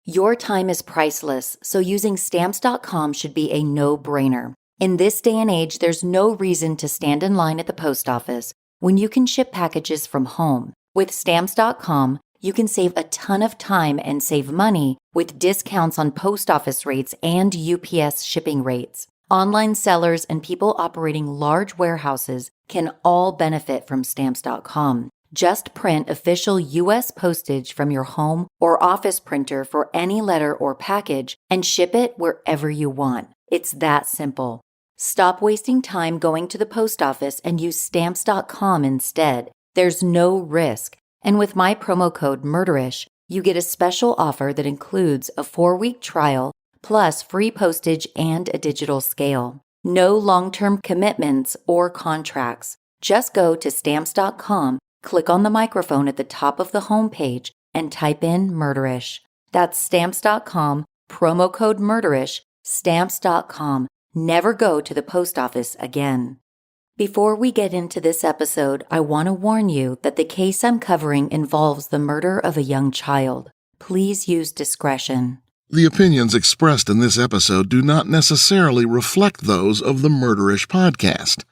Your time is priceless, so using Stamps.com should be a no-brainer. In this day and age, there's no reason to stand in line at the post office when you can ship packages from home. With Stamps.com, you can save a ton of time and save money with discounts on post office rates and UPS shipping rates. Online sellers and people operating large warehouses can all benefit from Stamps.com. Just print official U.S. postage from your home or office printer for any letter or package and ship it wherever you want. It's that simple. Stop wasting time going to the post office and use Stamps.com instead. There's no risk. And with my promo code MURDERISH, you get a special offer that includes a 4-week trial plus free postage and a digital scale. No long-term commitments or contracts. Just go to Stamps.com, click on the microphone at the top of the homepage, and type in Murderish. That's Stamps.com, promo code Murderish, Stamps.com. Never go to the post office again. Before we get into this episode, I want to warn you that the case I'm covering involves the murder of a young child. Please use discretion. The opinions expressed in this episode do not necessarily reflect those of the Murderish podcast.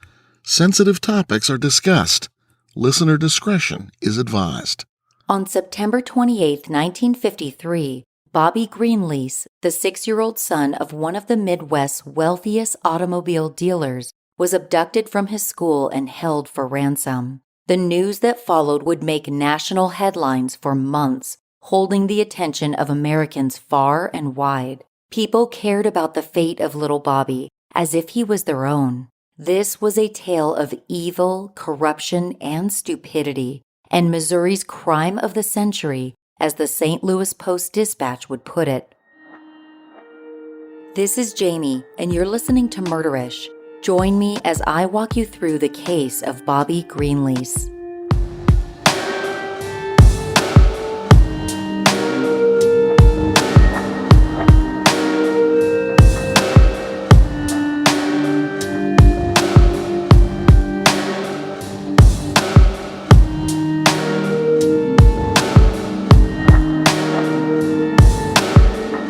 Sensitive topics are discussed. Listener discretion is advised. On September 28, 1953, Bobby Greenlease, the 6-year-old son of one of the Midwest's wealthiest automobile dealers, was abducted from his school and held for ransom. The news that followed would make national headlines for months, holding the attention of Americans far and wide. People cared about the fate of little Bobby as if he was their own. This was a tale of evil, corruption, and stupidity, and Missouri's crime of the century, as the St. Louis Post-Dispatch would put it. This is Jamie, and you're listening to Murderish. Join me as I walk you through the case of Bobby Greenlease.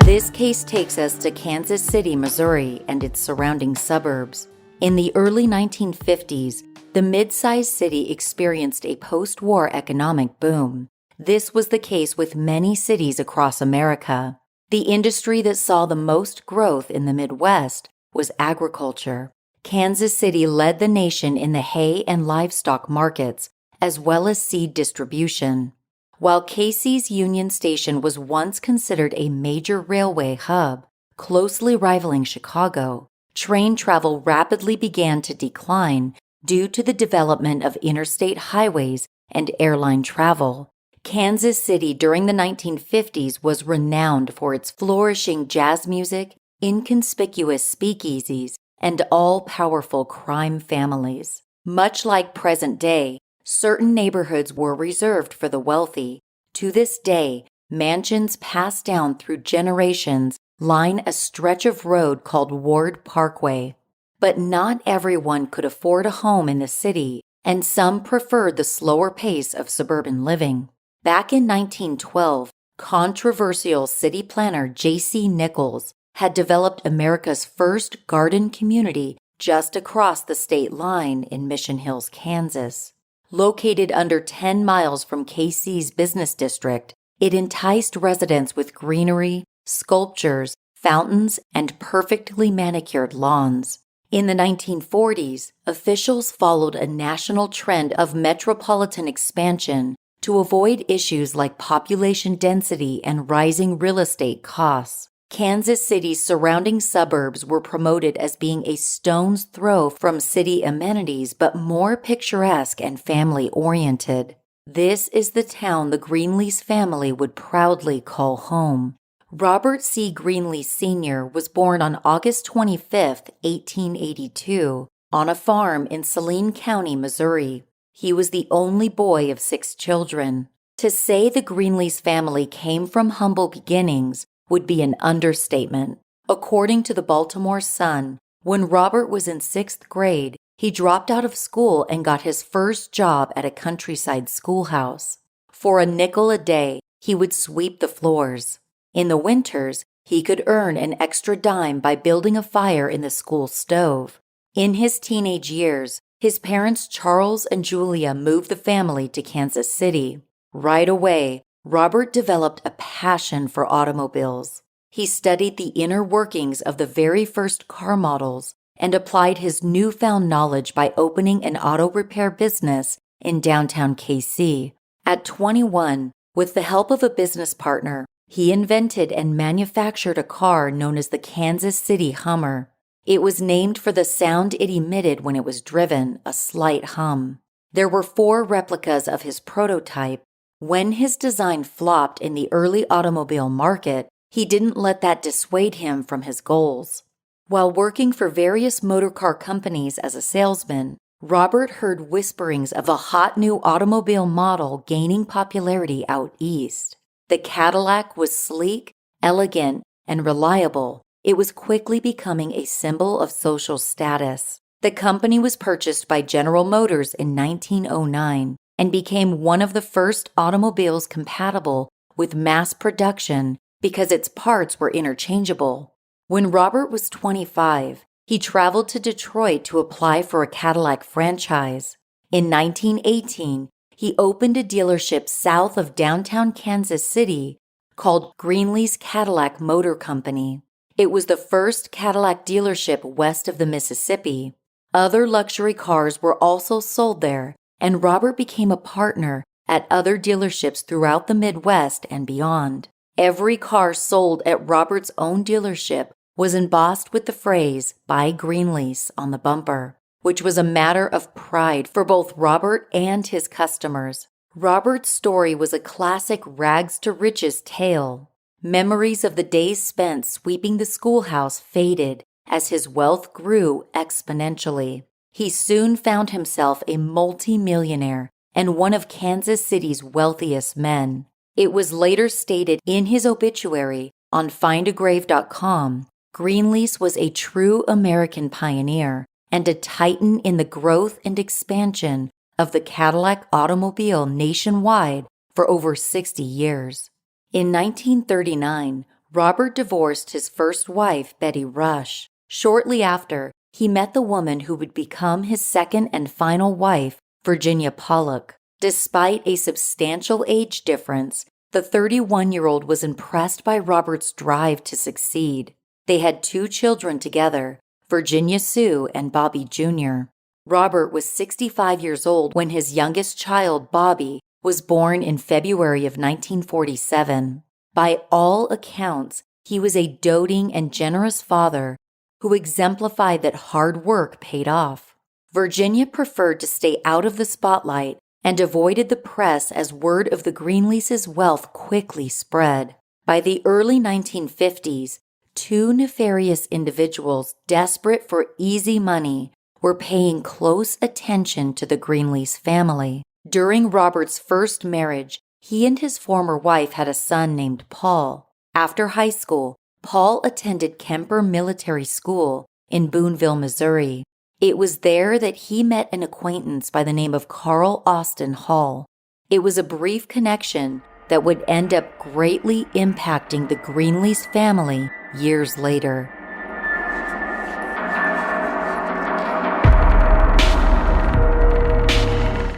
This case takes us to Kansas City, Missouri, and its surrounding suburbs. In the early 1950s, the mid-sized city experienced a post-war economic boom. This was the case with many cities across America. The industry that saw the most growth in the Midwest was agriculture. Kansas City led the nation in the hay and livestock markets, as well as seed distribution. While Casey's Union Station was once considered a major railway hub, closely rivaling Chicago, train travel rapidly began to decline due to the development of interstate highways and airline travel. Kansas City during the 1950s was renowned for its flourishing jazz music, inconspicuous speakeasies, and all-powerful crime families. Much like present day, certain neighborhoods were reserved for the wealthy. To this day, mansions passed down through generations line a stretch of road called Ward Parkway. But not everyone could afford a home in the city, and some preferred the slower pace of suburban living. Back in 1912, controversial city planner J.C. Nichols had developed America's first garden community just across the state line in Mission Hills, Kansas. Located under 10 miles from KC's business district, it enticed residents with greenery, sculptures, fountains, and perfectly manicured lawns. In the 1940s, officials followed a national trend of metropolitan expansion to avoid issues like population density and rising real estate costs. Kansas City's surrounding suburbs were promoted as being a stone's throw from city amenities, but more picturesque and family-oriented. This is the town the Greenlease family would proudly call home. Robert C. Greenlease Sr. was born on August 25, 1882, on a farm in Saline County, Missouri. He was the only boy of 6 children. To say the Greenlease family came from humble beginnings would be an understatement. According to the Baltimore Sun, when Robert was in 6th grade, he dropped out of school and got his first job at a countryside schoolhouse. For a nickel a day, he would sweep the floors. In the winters, he could earn an extra dime by building a fire in the school stove. In his teenage years, his parents Charles and Julia moved the family to Kansas City. Right away, Robert developed a passion for automobiles. He studied the inner workings of the very first car models and applied his newfound knowledge by opening an auto repair business in downtown KC. At 21, with the help of a business partner, he invented and manufactured a car known as the Kansas City Hummer. It was named for the sound it emitted when it was driven, a slight hum. There were 4 replicas of his prototype. When his design flopped in the early automobile market, he didn't let that dissuade him from his goals. While working for various motorcar companies as a salesman, Robert heard whisperings of a hot new automobile model gaining popularity out east. The Cadillac was sleek, elegant, and reliable. It was quickly becoming a symbol of social status. The company was purchased by General Motors in 1909 and became one of the first automobiles compatible with mass production because its parts were interchangeable. When Robert was 25, he traveled to Detroit to apply for a Cadillac franchise. In 1918, he opened a dealership south of downtown Kansas City called Greenlease Cadillac Motor Company. It was the first Cadillac dealership west of the Mississippi. Other luxury cars were also sold there, and Robert became a partner at other dealerships throughout the Midwest and beyond. Every car sold at Robert's own dealership was embossed with the phrase, "Buy Greenlease," on the bumper, which was a matter of pride for both Robert and his customers. Robert's story was a classic rags-to-riches tale. Memories of the days spent sweeping the schoolhouse faded as his wealth grew exponentially. He soon found himself a multi-millionaire and one of Kansas City's wealthiest men. It was later stated in his obituary on findagrave.com, Greenlease was a true American pioneer and a titan in the growth and expansion of the Cadillac automobile nationwide for over 60 years. In 1939, Robert divorced his first wife, Betty Rush. Shortly after, he met the woman who would become his second and final wife, Virginia Pollock. Despite a substantial age difference, the 31-year-old was impressed by Robert's drive to succeed. They had 2 children together, Virginia Sue and Bobby Jr. Robert was 65 years old when his youngest child, Bobby, was born in February of 1947. By all accounts, he was a doting and generous father who exemplified that hard work paid off. Virginia preferred to stay out of the spotlight and avoided the press as word of the Greenlease's wealth quickly spread. By the early 1950s, 2 nefarious individuals desperate for easy money were paying close attention to the Greenlease family. During Robert's first marriage, he and his former wife had a son named Paul. After high school, Paul attended Kemper Military School in Boonville, Missouri. It was there that he met an acquaintance by the name of Carl Austin Hall. It was a brief connection that would end up greatly impacting the Greenlease family years later.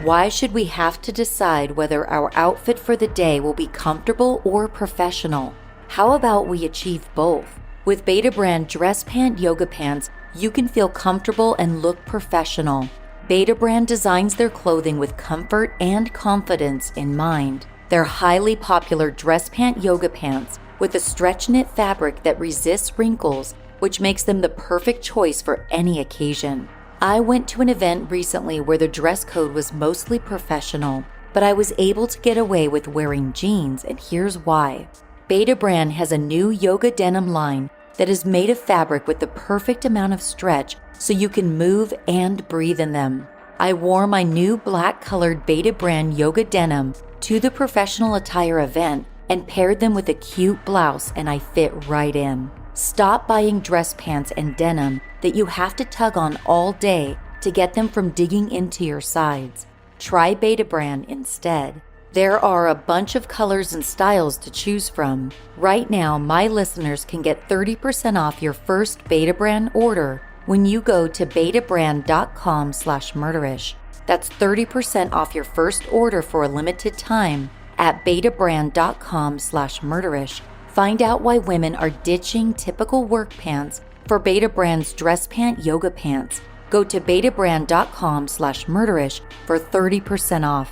Why should we have to decide whether our outfit for the day will be comfortable or professional? How about we achieve both? With Betabrand dress pant yoga pants, you can feel comfortable and look professional. Betabrand designs their clothing with comfort and confidence in mind. They're highly popular dress pant yoga pants with a stretch knit fabric that resists wrinkles, which makes them the perfect choice for any occasion. I went to an event recently where the dress code was mostly professional, but I was able to get away with wearing jeans, and here's why. Betabrand has a new yoga denim line that is made of fabric with the perfect amount of stretch so you can move and breathe in them. I wore my new black-colored Betabrand yoga denim to the professional attire event and paired them with a cute blouse, and I fit right in. Stop buying dress pants and denim that you have to tug on all day to get them from digging into your sides. Try Betabrand instead. There are a bunch of colors and styles to choose from. Right now, my listeners can get 30% off your first Betabrand order when you go to betabrand.com/murderish. That's 30% off your first order for a limited time at betabrand.com/murderish. Find out why women are ditching typical work pants for Betabrand's dress pant yoga pants. Go to betabrand.com/murderish for 30% off.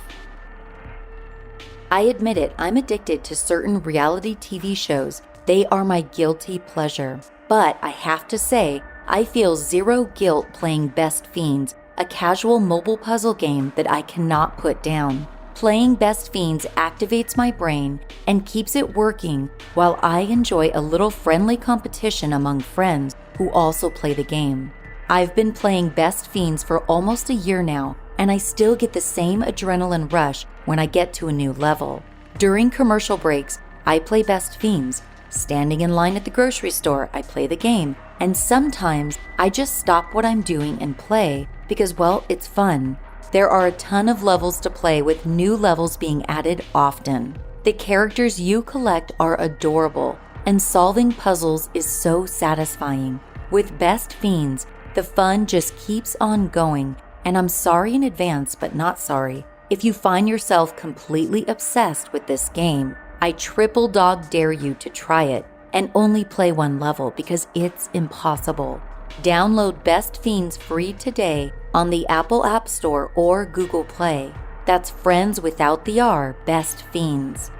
I admit it, I'm addicted to certain reality TV shows. They are my guilty pleasure. But I have to say, I feel zero guilt playing Best Fiends, a casual mobile puzzle game that I cannot put down. Playing Best Fiends activates my brain and keeps it working while I enjoy a little friendly competition among friends who also play the game. I've been playing Best Fiends for almost a year now, and I still get the same adrenaline rush when I get to a new level. During commercial breaks, I play Best Fiends. Standing in line at the grocery store, I play the game. And sometimes I just stop what I'm doing and play because, well, it's fun. There are a ton of levels to play with new levels being added often. The characters you collect are adorable, and solving puzzles is so satisfying. With Best Fiends, the fun just keeps on going, and I'm sorry in advance, but not sorry. If you find yourself completely obsessed with this game, I triple dog dare you to try it and only play one level because it's impossible. Download Best Fiends free today on the Apple App Store or Google Play. That's friends without the R, Best Fiends.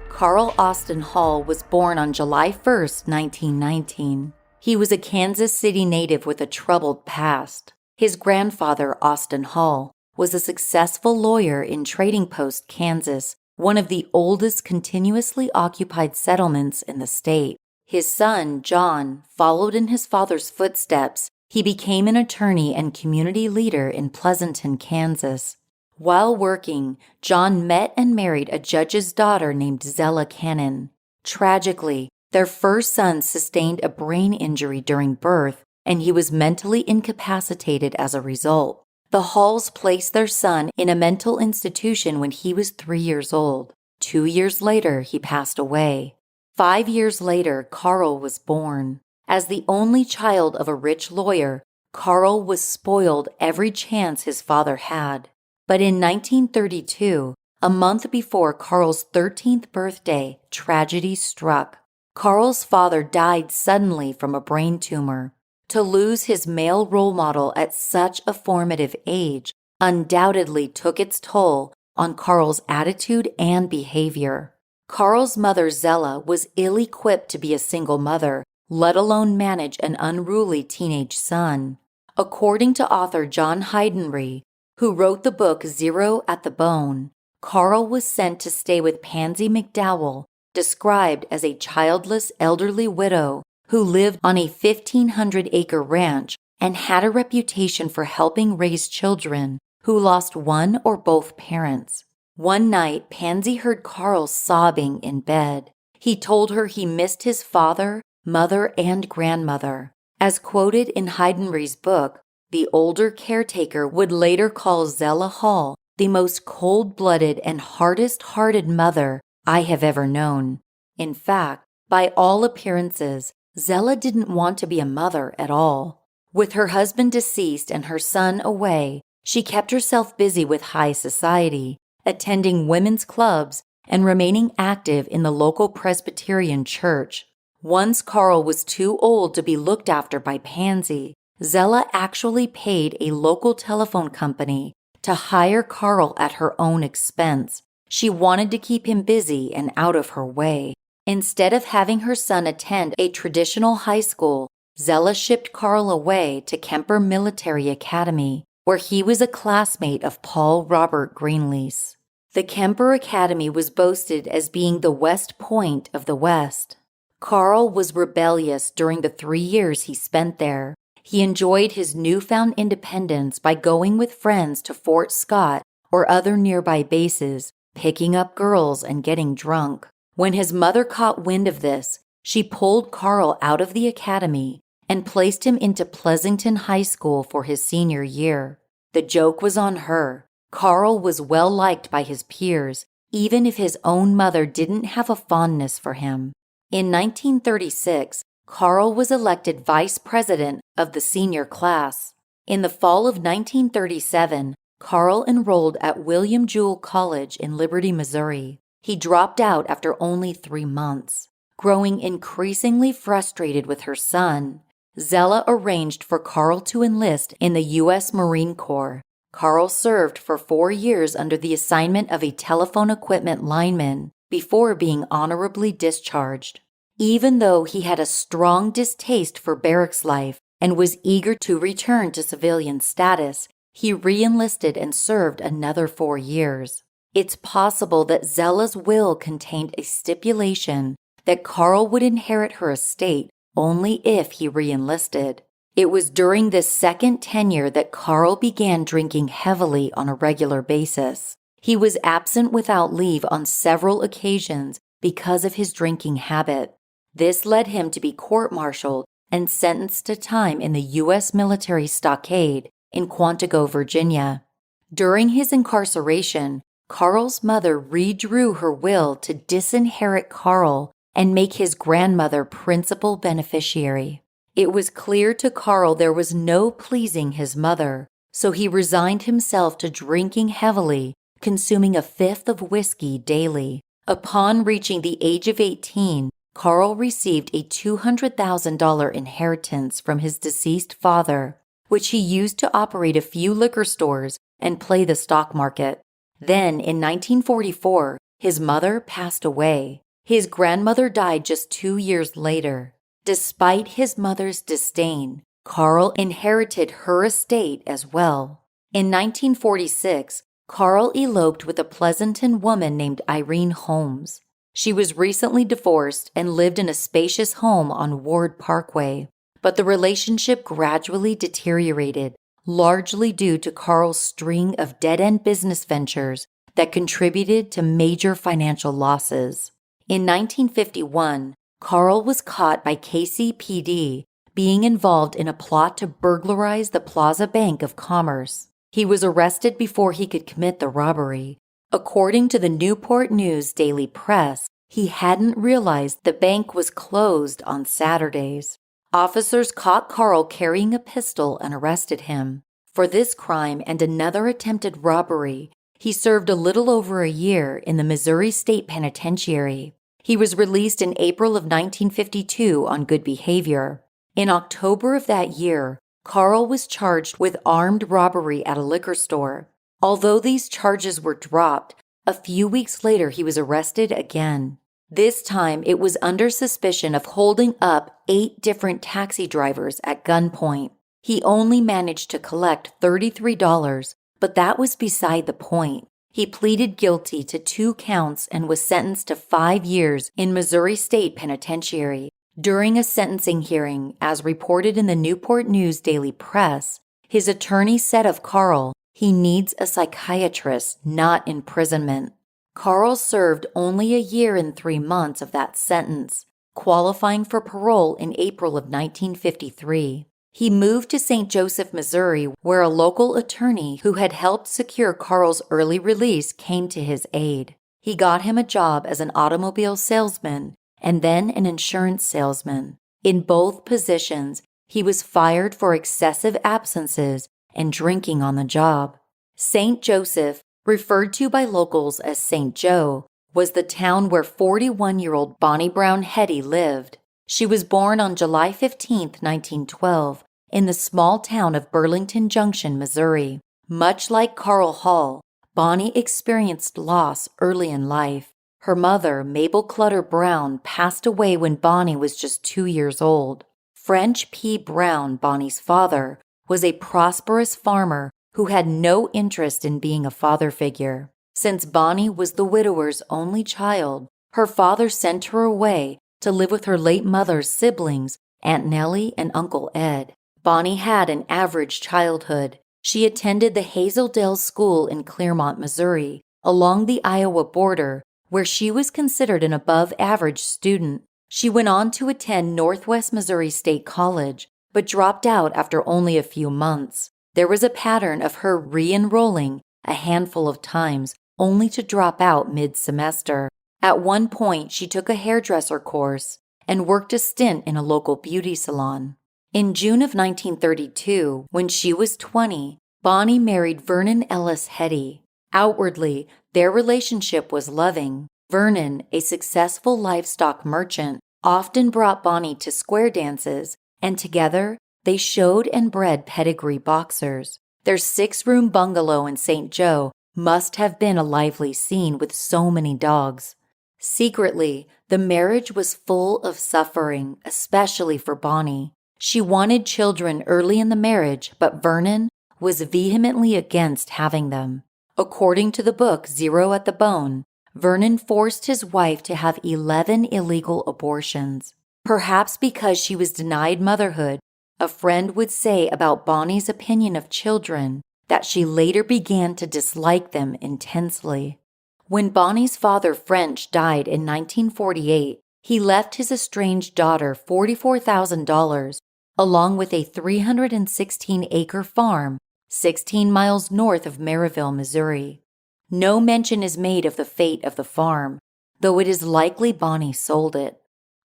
Carl Austin Hall was born on July 1st, 1919. He was a Kansas City native with a troubled past. His grandfather, Austin Hall, was a successful lawyer in Trading Post, Kansas, one of the oldest continuously occupied settlements in the state. His son, John, followed in his father's footsteps. He became an attorney and community leader in Pleasanton, Kansas. While working, John met and married a judge's daughter named Zella Cannon. Tragically, their first son sustained a brain injury during birth, and he was mentally incapacitated as a result. The Halls placed their son in a mental institution when he was 3 years old. 2 years later, he passed away. 5 years later, Carl was born. As the only child of a rich lawyer, Carl was spoiled every chance his father had. But in 1932, a month before Carl's 13th birthday, tragedy struck. Carl's father died suddenly from a brain tumor. To lose his male role model at such a formative age undoubtedly took its toll on Carl's attitude and behavior. Carl's mother, Zella, was ill-equipped to be a single mother, let alone manage an unruly teenage son. According to author John Heidenreich, who wrote the book Zero at the Bone, Carl was sent to stay with Pansy McDowell, described as a childless elderly widow who lived on a 1,500-acre ranch and had a reputation for helping raise children who lost one or both parents. One night, Pansy heard Carl sobbing in bed. He told her he missed his father, mother, and grandmother. As quoted in Heidenreich's book, the older caretaker would later call Zella Hall the most cold-blooded and hardest-hearted mother I have ever known. In fact, by all appearances, Zella didn't want to be a mother at all. With her husband deceased and her son away, she kept herself busy with high society, attending women's clubs and remaining active in the local Presbyterian church. Once Carl was too old to be looked after by Pansy, Zella actually paid a local telephone company to hire Carl at her own expense. She wanted to keep him busy and out of her way. Instead of having her son attend a traditional high school, Zella shipped Carl away to Kemper Military Academy, where he was a classmate of Paul Robert Greenlease. The Kemper Academy was boasted as being the West Point of the West. Carl was rebellious during the 3 years he spent there. He enjoyed his newfound independence by going with friends to Fort Scott or other nearby bases, picking up girls and getting drunk. When his mother caught wind of this, she pulled Carl out of the academy and placed him into Pleasanton High School for his senior year. The joke was on her. Carl was well liked by his peers, even if his own mother didn't have a fondness for him. In 1936, Carl was elected vice president of the senior class. In the fall of 1937, Carl enrolled at William Jewell College in Liberty, Missouri. He dropped out after only 3 months. Growing increasingly frustrated with her son, Zella arranged for Carl to enlist in the U.S. Marine Corps. Carl served for 4 years under the assignment of a telephone equipment lineman before being honorably discharged. Even though he had a strong distaste for barracks life and was eager to return to civilian status, he re-enlisted and served another 4 years. It's possible that Zella's will contained a stipulation that Carl would inherit her estate only if he re-enlisted. It was during this second tenure that Carl began drinking heavily on a regular basis. He was absent without leave on several occasions because of his drinking habit. This led him to be court-martialed and sentenced to time in the U.S. military stockade in Quantico, Virginia. During his incarceration, Carl's mother redrew her will to disinherit Carl and make his grandmother principal beneficiary. It was clear to Carl there was no pleasing his mother, so he resigned himself to drinking heavily, consuming a fifth of whiskey daily. Upon reaching the age of 18, Carl received a $200,000 inheritance from his deceased father, which he used to operate a few liquor stores and play the stock market. Then, in 1944, his mother passed away. His grandmother died just 2 years later. Despite his mother's disdain, Carl inherited her estate as well. In 1946, Carl eloped with a Pleasanton woman named Irene Holmes. She was recently divorced and lived in a spacious home on Ward Parkway, but the relationship gradually deteriorated, largely due to Carl's string of dead-end business ventures that contributed to major financial losses. In 1951, Carl was caught by KCPD being involved in a plot to burglarize the Plaza Bank of Commerce. He was arrested before he could commit the robbery. According to the Newport News Daily Press, he hadn't realized the bank was closed on Saturdays. Officers caught Carl carrying a pistol and arrested him. For this crime and another attempted robbery, he served a little over a year in the Missouri State Penitentiary. He was released in April of 1952 on good behavior. In October of that year, Carl was charged with armed robbery at a liquor store. Although these charges were dropped, a few weeks later he was arrested again. This time it was under suspicion of holding up 8 different taxi drivers at gunpoint. He only managed to collect $33, but that was beside the point. He pleaded guilty to 2 counts and was sentenced to 5 years in Missouri State Penitentiary. During a sentencing hearing, as reported in the Newport News Daily Press, his attorney said of Carl, "He needs a psychiatrist, not imprisonment." Carl served only a year and 3 months of that sentence, qualifying for parole in April of 1953. He moved to St. Joseph, Missouri, where a local attorney who had helped secure Carl's early release came to his aid. He got him a job as an automobile salesman and then an insurance salesman. In both positions, he was fired for excessive absences and drinking on the job. St. Joseph, referred to by locals as St. Joe, was the town where 41-year-old Bonnie Brown Hetty lived. She was born on July 15, 1912, in the small town of Burlington Junction, Missouri. Much like Carl Hall, Bonnie experienced loss early in life. Her mother, Mabel Clutter Brown, passed away when Bonnie was just 2 years old. French P. Brown, Bonnie's father, was a prosperous farmer who had no interest in being a father figure. Since Bonnie was the widower's only child, her father sent her away to live with her late mother's siblings, Aunt Nellie and Uncle Ed. Bonnie had an average childhood. She attended the Hazeldale School in Clermont, Missouri, along the Iowa border, where she was considered an above-average student. She went on to attend Northwest Missouri State College, but dropped out after only a few months. There was a pattern of her re-enrolling a handful of times, only to drop out mid-semester. At one point, she took a hairdresser course and worked a stint in a local beauty salon. In June of 1932, when she was 20, Bonnie married Vernon Ellis Hetty. Outwardly, their relationship was loving. Vernon, a successful livestock merchant, often brought Bonnie to square dances, and together they showed and bred pedigree boxers. Their 6-room bungalow in St. Joe must have been a lively scene with so many dogs. Secretly, the marriage was full of suffering, especially for Bonnie. She wanted children early in the marriage, but Vernon was vehemently against having them. According to the book Zero at the Bone, Vernon forced his wife to have 11 illegal abortions. Perhaps because she was denied motherhood, a friend would say about Bonnie's opinion of children that she later began to dislike them intensely. When Bonnie's father, French, died in 1948, he left his estranged daughter $44,000 along with a 316-acre farm 16 miles north of Maryville, Missouri. No mention is made of the fate of the farm, though it is likely Bonnie sold it.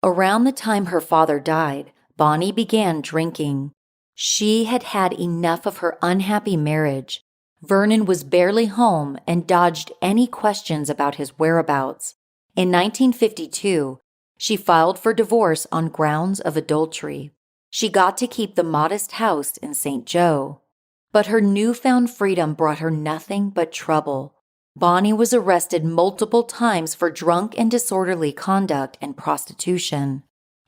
Around the time her father died, Bonnie began drinking. She had had enough of her unhappy marriage. Vernon was barely home and dodged any questions about his whereabouts. In 1952, she filed for divorce on grounds of adultery. She got to keep the modest house in St. Joe. But her newfound freedom brought her nothing but trouble. Bonnie was arrested multiple times for drunk and disorderly conduct and prostitution.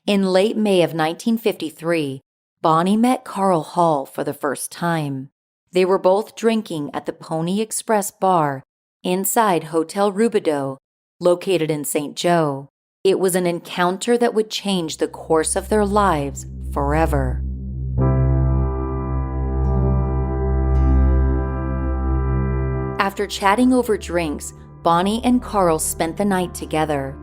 In late May of 1953, Bonnie met Carl Hall for the first time. They were both drinking at the Pony Express bar inside Hotel Rubidoux, located in St. Joe. It was an encounter that would change the course of their lives forever. After chatting over drinks, Bonnie and Carl spent the night together.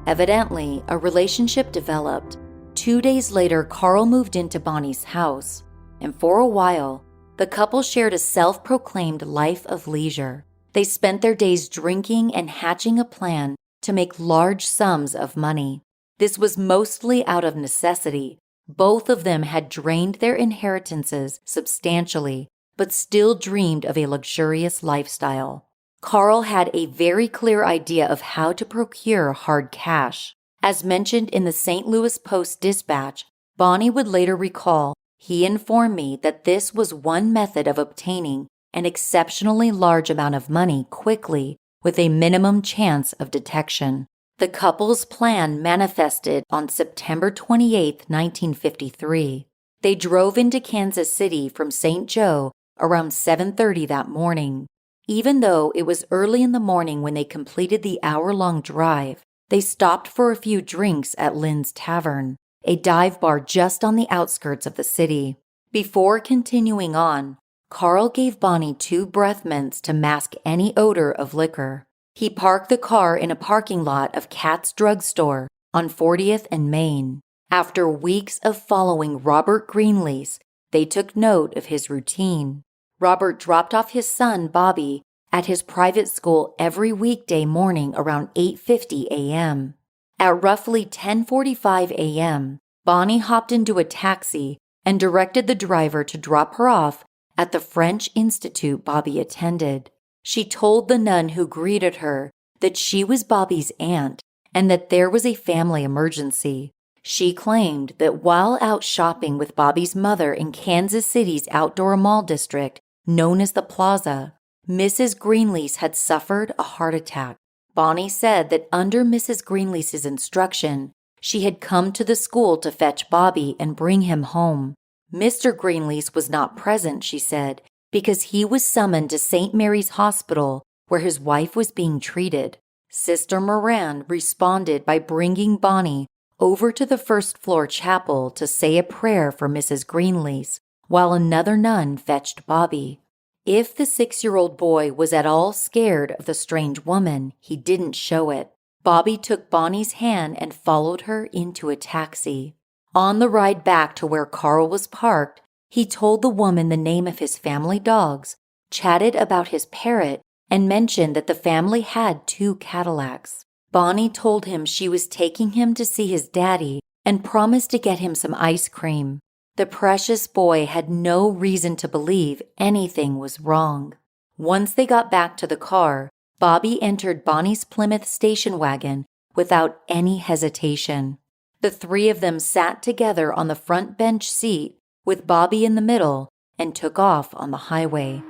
Evidently, a relationship developed. 2 days later, Carl moved into Bonnie's house, and for a while, the couple shared a self-proclaimed life of leisure. They spent their days drinking and hatching a plan to make large sums of money. This was mostly out of necessity. Both of them had drained their inheritances substantially, but still dreamed of a luxurious lifestyle. Carl had a very clear idea of how to procure hard cash. As mentioned in the St. Louis Post-Dispatch, Bonnie would later recall, he informed me that this was one method of obtaining an exceptionally large amount of money quickly with a minimum chance of detection. The couple's plan manifested on September 28, 1953. They drove into Kansas City from St. Joe around 7:30 that morning. Even though it was early in the morning when they completed the hour-long drive, they stopped for a few drinks at Lynn's Tavern, a dive bar just on the outskirts of the city. Before continuing on, Carl gave Bonnie 2 breath mints to mask any odor of liquor. He parked the car in a parking lot of Katz Drug Store on 40th and Main. After weeks of following Robert Greenlease, they took note of his routine. Robert dropped off his son, Bobby, at his private school every weekday morning around 8:50 a.m. At roughly 10:45 a.m., Bonnie hopped into a taxi and directed the driver to drop her off at the French Institute Bobby attended. She told the nun who greeted her that she was Bobby's aunt and that there was a family emergency. She claimed that while out shopping with Bobby's mother in Kansas City's outdoor mall district, known as the Plaza, Mrs. Greenlease had suffered a heart attack. Bonnie said that under Mrs. Greenlease's instruction, she had come to the school to fetch Bobby and bring him home. Mr. Greenlease was not present, she said, because he was summoned to St. Mary's Hospital where his wife was being treated. Sister Moran responded by bringing Bonnie over to the first-floor chapel to say a prayer for Mrs. Greenlease, while another nun fetched Bobby. If the 6-year-old boy was at all scared of the strange woman, he didn't show it. Bobby took Bonnie's hand and followed her into a taxi. On the ride back to where Carl was parked, he told the woman the name of his family dogs, chatted about his parrot, and mentioned that the family had 2 Cadillacs. Bonnie told him she was taking him to see his daddy and promised to get him some ice cream. The precious boy had no reason to believe anything was wrong. Once they got back to the car, Bobby entered Bonnie's Plymouth station wagon without any hesitation. The 3 of them sat together on the front bench seat with Bobby in the middle and took off on the highway.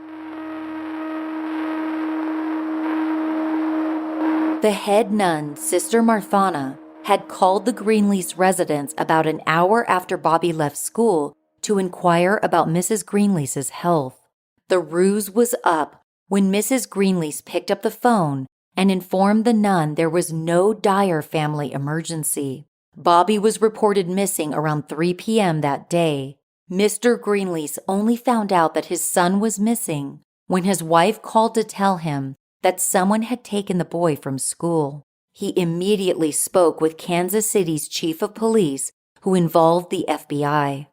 The head nun, Sister Marthana, had called the Greenlease residence about an hour after Bobby left school to inquire about Mrs. Greenlease's health. The ruse was up when Mrs. Greenlease picked up the phone and informed the nun there was no dire family emergency. Bobby was reported missing around 3 p.m. that day. Mr. Greenlease only found out that his son was missing when his wife called to tell him that someone had taken the boy from school. He immediately spoke with Kansas City's chief of police, who involved the FBI.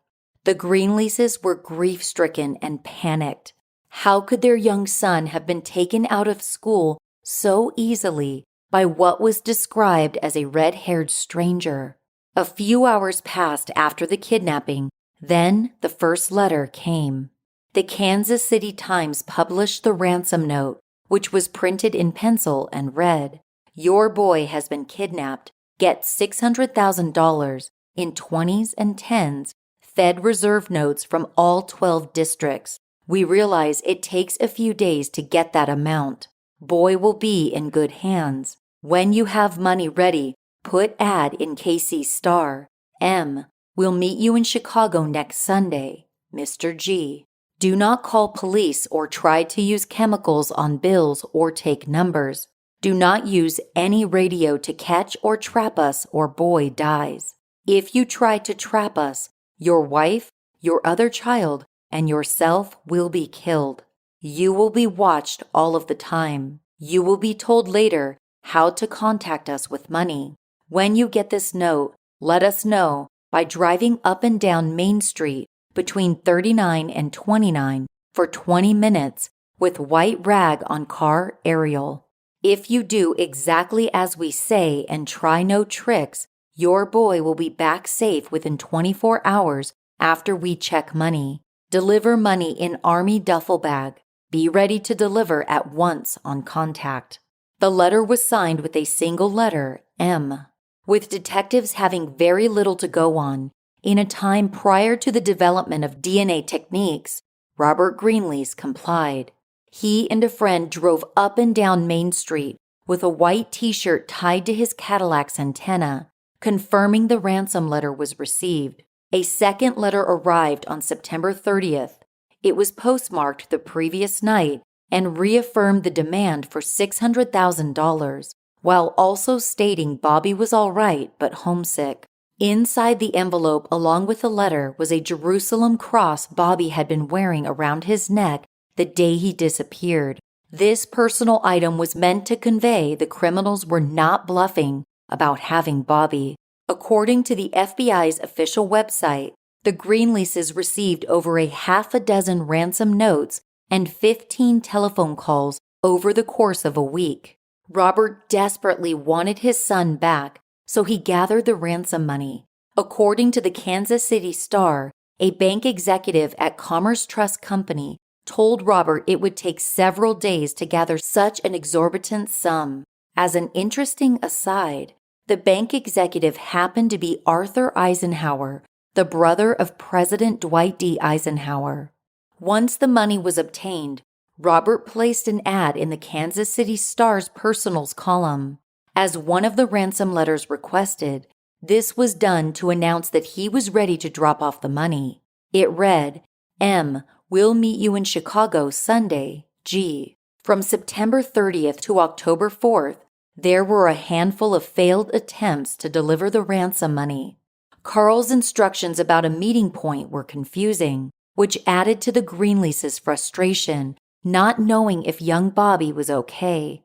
The Greenleases were grief-stricken and panicked. How could their young son have been taken out of school so easily by what was described as a red-haired stranger? A few hours passed after the kidnapping, then the first letter came. The Kansas City Times published the ransom note, which was printed in pencil and read, "Your boy has been kidnapped. Get $600,000 in 20s and 10s, Fed Reserve notes from all 12 districts. We realize it takes a few days to get that amount. Boy will be in good hands. When you have money ready, put ad in KC Star. M. We'll meet you in Chicago next Sunday. Mr. G. Do not call police or try to use chemicals on bills or take numbers. Do not use any radio to catch or trap us or boy dies. If you try to trap us, your wife, your other child, and yourself will be killed. You will be watched all of the time. You will be told later how to contact us with money. When you get this note, let us know by driving up and down Main Street between 39 and 29 for 20 minutes with white rag on car aerial. If you do exactly as we say and try no tricks, your boy will be back safe within 24 hours after we check money. Deliver money in Army duffel bag. Be ready to deliver at once on contact." The letter was signed with a single letter, M. With detectives having very little to go on, in a time prior to the development of DNA techniques, Robert Greenlease complied. He and a friend drove up and down Main Street with a white T-shirt tied to his Cadillac's antenna, confirming the ransom letter was received. A second letter arrived on September 30th. It was postmarked the previous night and reaffirmed the demand for $600,000, while also stating Bobby was all right but homesick. Inside the envelope along with the letter was a Jerusalem cross Bobby had been wearing around his neck the day he disappeared. This personal item was meant to convey the criminals were not bluffing about having Bobby. According to the FBI's official website, the Greenleases received over a half a dozen ransom notes and 15 telephone calls over the course of a week. Robert desperately wanted his son back, so he gathered the ransom money. According to the Kansas City Star, a bank executive at Commerce Trust Company told Robert it would take several days to gather such an exorbitant sum. As an interesting aside, the bank executive happened to be Arthur Eisenhower, the brother of President Dwight D. Eisenhower. Once the money was obtained, Robert placed an ad in the Kansas City Star's personals column. As one of the ransom letters requested, this was done to announce that he was ready to drop off the money. It read, M. We'll meet you in Chicago Sunday, G. From September 30th to October 4th, there were a handful of failed attempts to deliver the ransom money. Carl's instructions about a meeting point were confusing, which added to the Greenleases' frustration, not knowing if young Bobby was okay.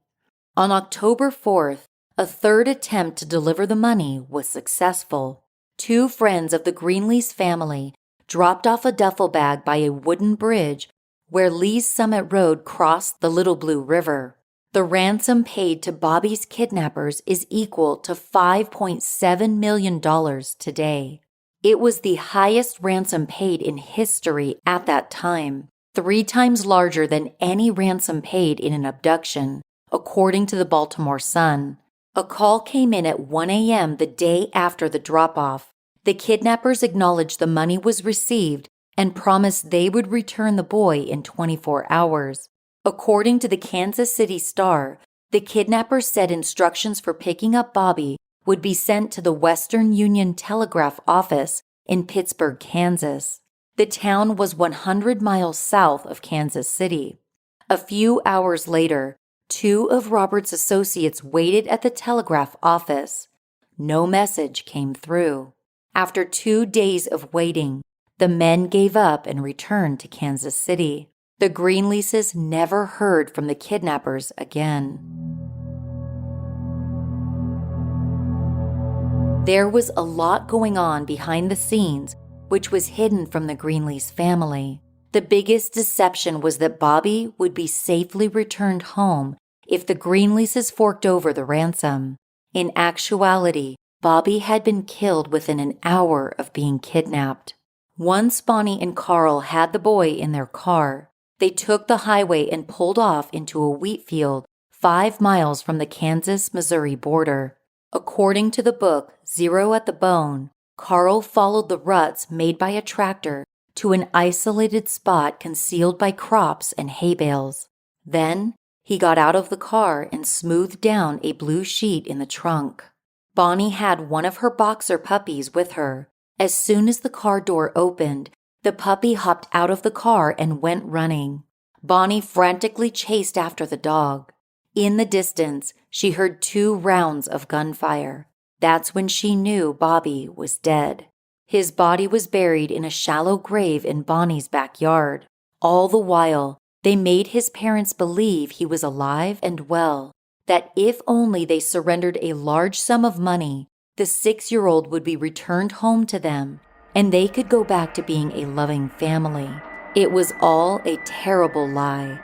On October 4th, a third attempt to deliver the money was successful. 2 friends of the Greenlease family dropped off a duffel bag by a wooden bridge where Lee's Summit Road crossed the Little Blue River. The ransom paid to Bobby's kidnappers is equal to $5.7 million today. It was the highest ransom paid in history at that time, 3 times larger than any ransom paid in an abduction, according to the Baltimore Sun. A call came in at 1 a.m. the day after the drop-off. The kidnappers acknowledged the money was received and promised they would return the boy in 24 hours. According to the Kansas City Star, the kidnappers said instructions for picking up Bobby would be sent to the Western Union Telegraph office in Pittsburgh, Kansas. The town was 100 miles south of Kansas City. A few hours later, 2 of Robert's associates waited at the telegraph office. No message came through. After 2 days of waiting, the men gave up and returned to Kansas City. The Greenleases never heard from the kidnappers again. There was a lot going on behind the scenes, which was hidden from the Greenlease family. The biggest deception was that Bobby would be safely returned home if the Greenleases forked over the ransom. In actuality, Bobby had been killed within an hour of being kidnapped. Once Bonnie and Carl had the boy in their car, they took the highway and pulled off into a wheat field 5 miles from the Kansas-Missouri border. According to the book Zero at the Bone, Carl followed the ruts made by a tractor to an isolated spot concealed by crops and hay bales. Then, he got out of the car and smoothed down a blue sheet in the trunk. Bonnie had one of her boxer puppies with her. As soon as the car door opened, the puppy hopped out of the car and went running. Bonnie frantically chased after the dog. In the distance, she heard 2 rounds of gunfire. That's when she knew Bobby was dead. His body was buried in a shallow grave in Bonnie's backyard. All the while, they made his parents believe he was alive and well, that if only they surrendered a large sum of money, the 6-year-old would be returned home to them, and they could go back to being a loving family. It was all a terrible lie.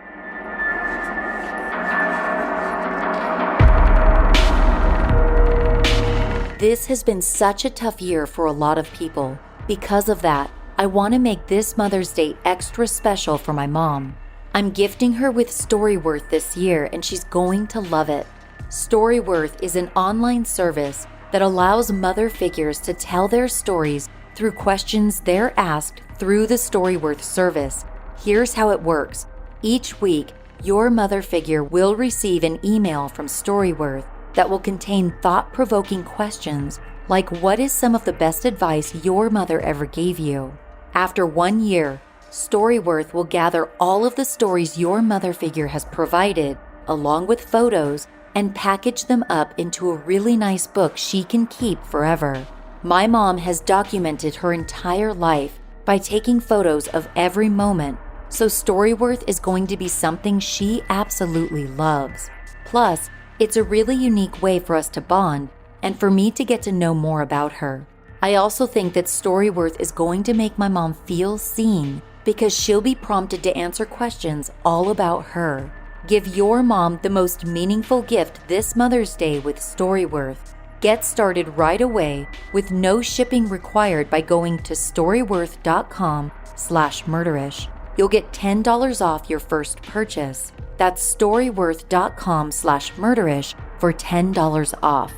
This has been such a tough year for a lot of people. Because of that, I want to make this Mother's Day extra special for my mom. I'm gifting her with StoryWorth this year, and she's going to love it. StoryWorth is an online service that allows mother figures to tell their stories through questions they're asked through the StoryWorth service. Here's how it works. Each week, your mother figure will receive an email from StoryWorth that will contain thought-provoking questions like, what is some of the best advice your mother ever gave you? After 1 year, StoryWorth will gather all of the stories your mother figure has provided, along with photos, and package them up into a really nice book she can keep forever. My mom has documented her entire life by taking photos of every moment, so StoryWorth is going to be something she absolutely loves. Plus, it's a really unique way for us to bond and for me to get to know more about her. I also think that StoryWorth is going to make my mom feel seen because she'll be prompted to answer questions all about her. Give your mom the most meaningful gift this Mother's Day with StoryWorth. Get started right away with no shipping required by going to storyworth.com/murderish. You'll get $10 off your first purchase. That's storyworth.com/murderish for $10 off.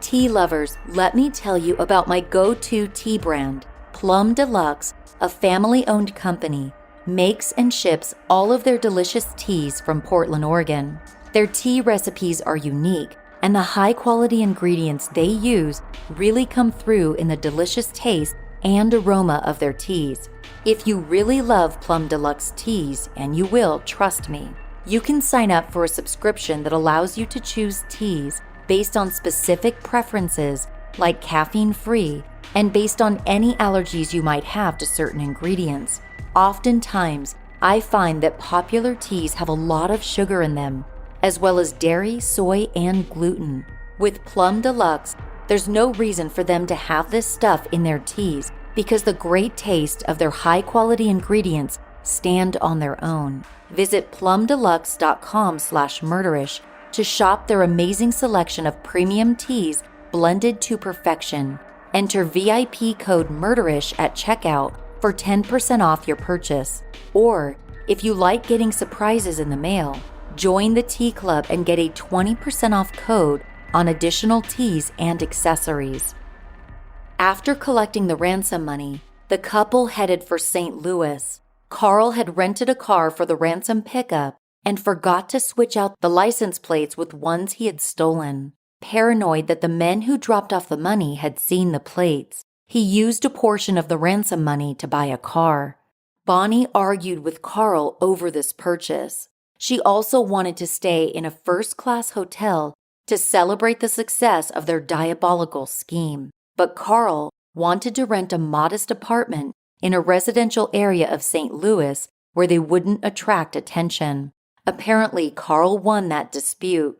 Tea lovers, let me tell you about my go-to tea brand. Deluxe, a family-owned company, makes and ships all of their delicious teas from Portland, Oregon. Their tea recipes are unique, and the high-quality ingredients they use really come through in the delicious taste and aroma of their teas. If you really love Deluxe teas, and you will, trust me, you can sign up for a subscription that allows you to choose teas based on specific preferences like caffeine-free and based on any allergies you might have to certain ingredients. Oftentimes, I find that popular teas have a lot of sugar in them, as well as dairy, soy, and gluten. With Deluxe, there's no reason for them to have this stuff in their teas because the great taste of their high-quality ingredients stand on their own. Visit plumdeluxe.com/murderish to shop their amazing selection of premium teas blended to perfection. Enter VIP code MURDERISH at checkout for 10% off your purchase. Or, if you like getting surprises in the mail, join the tea club and get a 20% off code on additional teas and accessories. After collecting the ransom money, the couple headed for St. Louis. Carl had rented a car for the ransom pickup and forgot to switch out the license plates with ones he had stolen. Paranoid that the men who dropped off the money had seen the plates, he used a portion of the ransom money to buy a car. Bonnie argued with Carl over this purchase. She also wanted to stay in a first-class hotel to celebrate the success of their diabolical scheme. But Carl wanted to rent a modest apartment in a residential area of St. Louis where they wouldn't attract attention. Apparently, Carl won that dispute.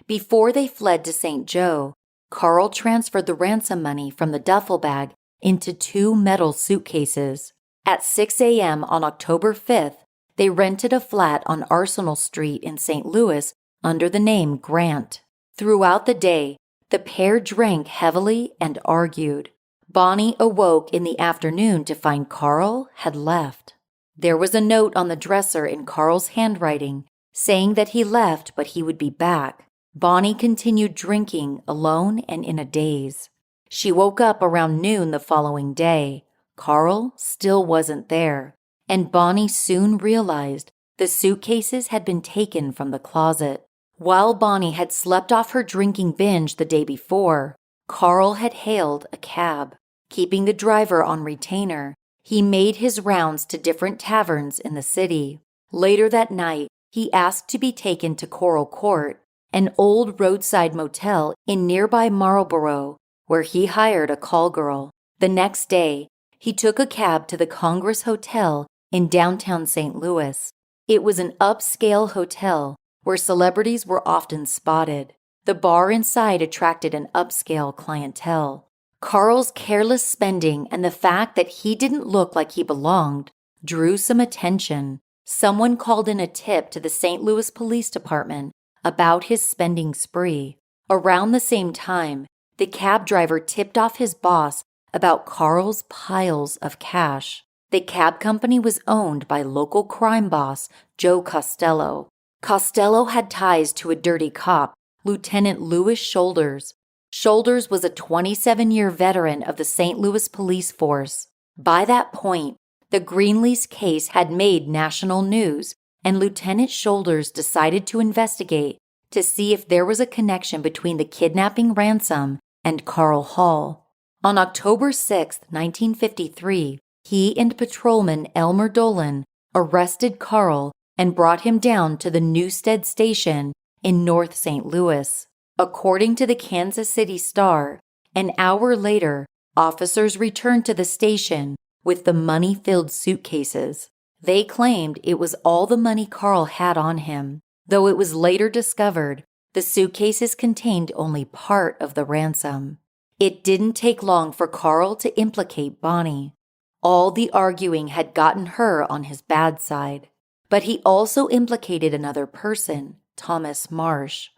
Before they fled to St. Joe, Carl transferred the ransom money from the duffel bag into 2 metal suitcases. At 6 a.m. on October 5th, they rented a flat on Arsenal Street in St. Louis under the name Grant. Throughout the day, the pair drank heavily and argued. Bonnie awoke in the afternoon to find Carl had left. There was a note on the dresser in Carl's handwriting saying that he left but he would be back. Bonnie continued drinking alone and in a daze. She woke up around noon the following day. Carl still wasn't there, and Bonnie soon realized the suitcases had been taken from the closet. While Bonnie had slept off her drinking binge the day before, Carl had hailed a cab. Keeping the driver on retainer, he made his rounds to different taverns in the city. Later that night, he asked to be taken to Coral Court, an old roadside motel in nearby Marlborough, where he hired a call girl. The next day, he took a cab to the Congress Hotel in downtown St. Louis. It was an upscale hotel where celebrities were often spotted. The bar inside attracted an upscale clientele. Carl's careless spending and the fact that he didn't look like he belonged drew some attention. Someone called in a tip to the St. Louis Police Department about his spending spree. Around the same time, the cab driver tipped off his boss about Carl's piles of cash. The cab company was owned by local crime boss Joe Costello. Costello had ties to a dirty cop, Lieutenant Louis Shoulders. Shoulders was a 27-year veteran of the St. Louis police force. By that point, the Greenlease case had made national news, and Lieutenant Shoulders decided to investigate to see if there was a connection between the kidnapping ransom and Carl Hall. On October 6, 1953, he and patrolman Elmer Dolan arrested Carl and brought him down to the Newstead Station in North St. Louis. According to the Kansas City Star, an hour later, officers returned to the station with the money-filled suitcases. They claimed it was all the money Carl had on him, though it was later discovered the suitcases contained only part of the ransom. It didn't take long for Carl to implicate Bonnie. All the arguing had gotten her on his bad side. But he also implicated another person, Thomas Marsh.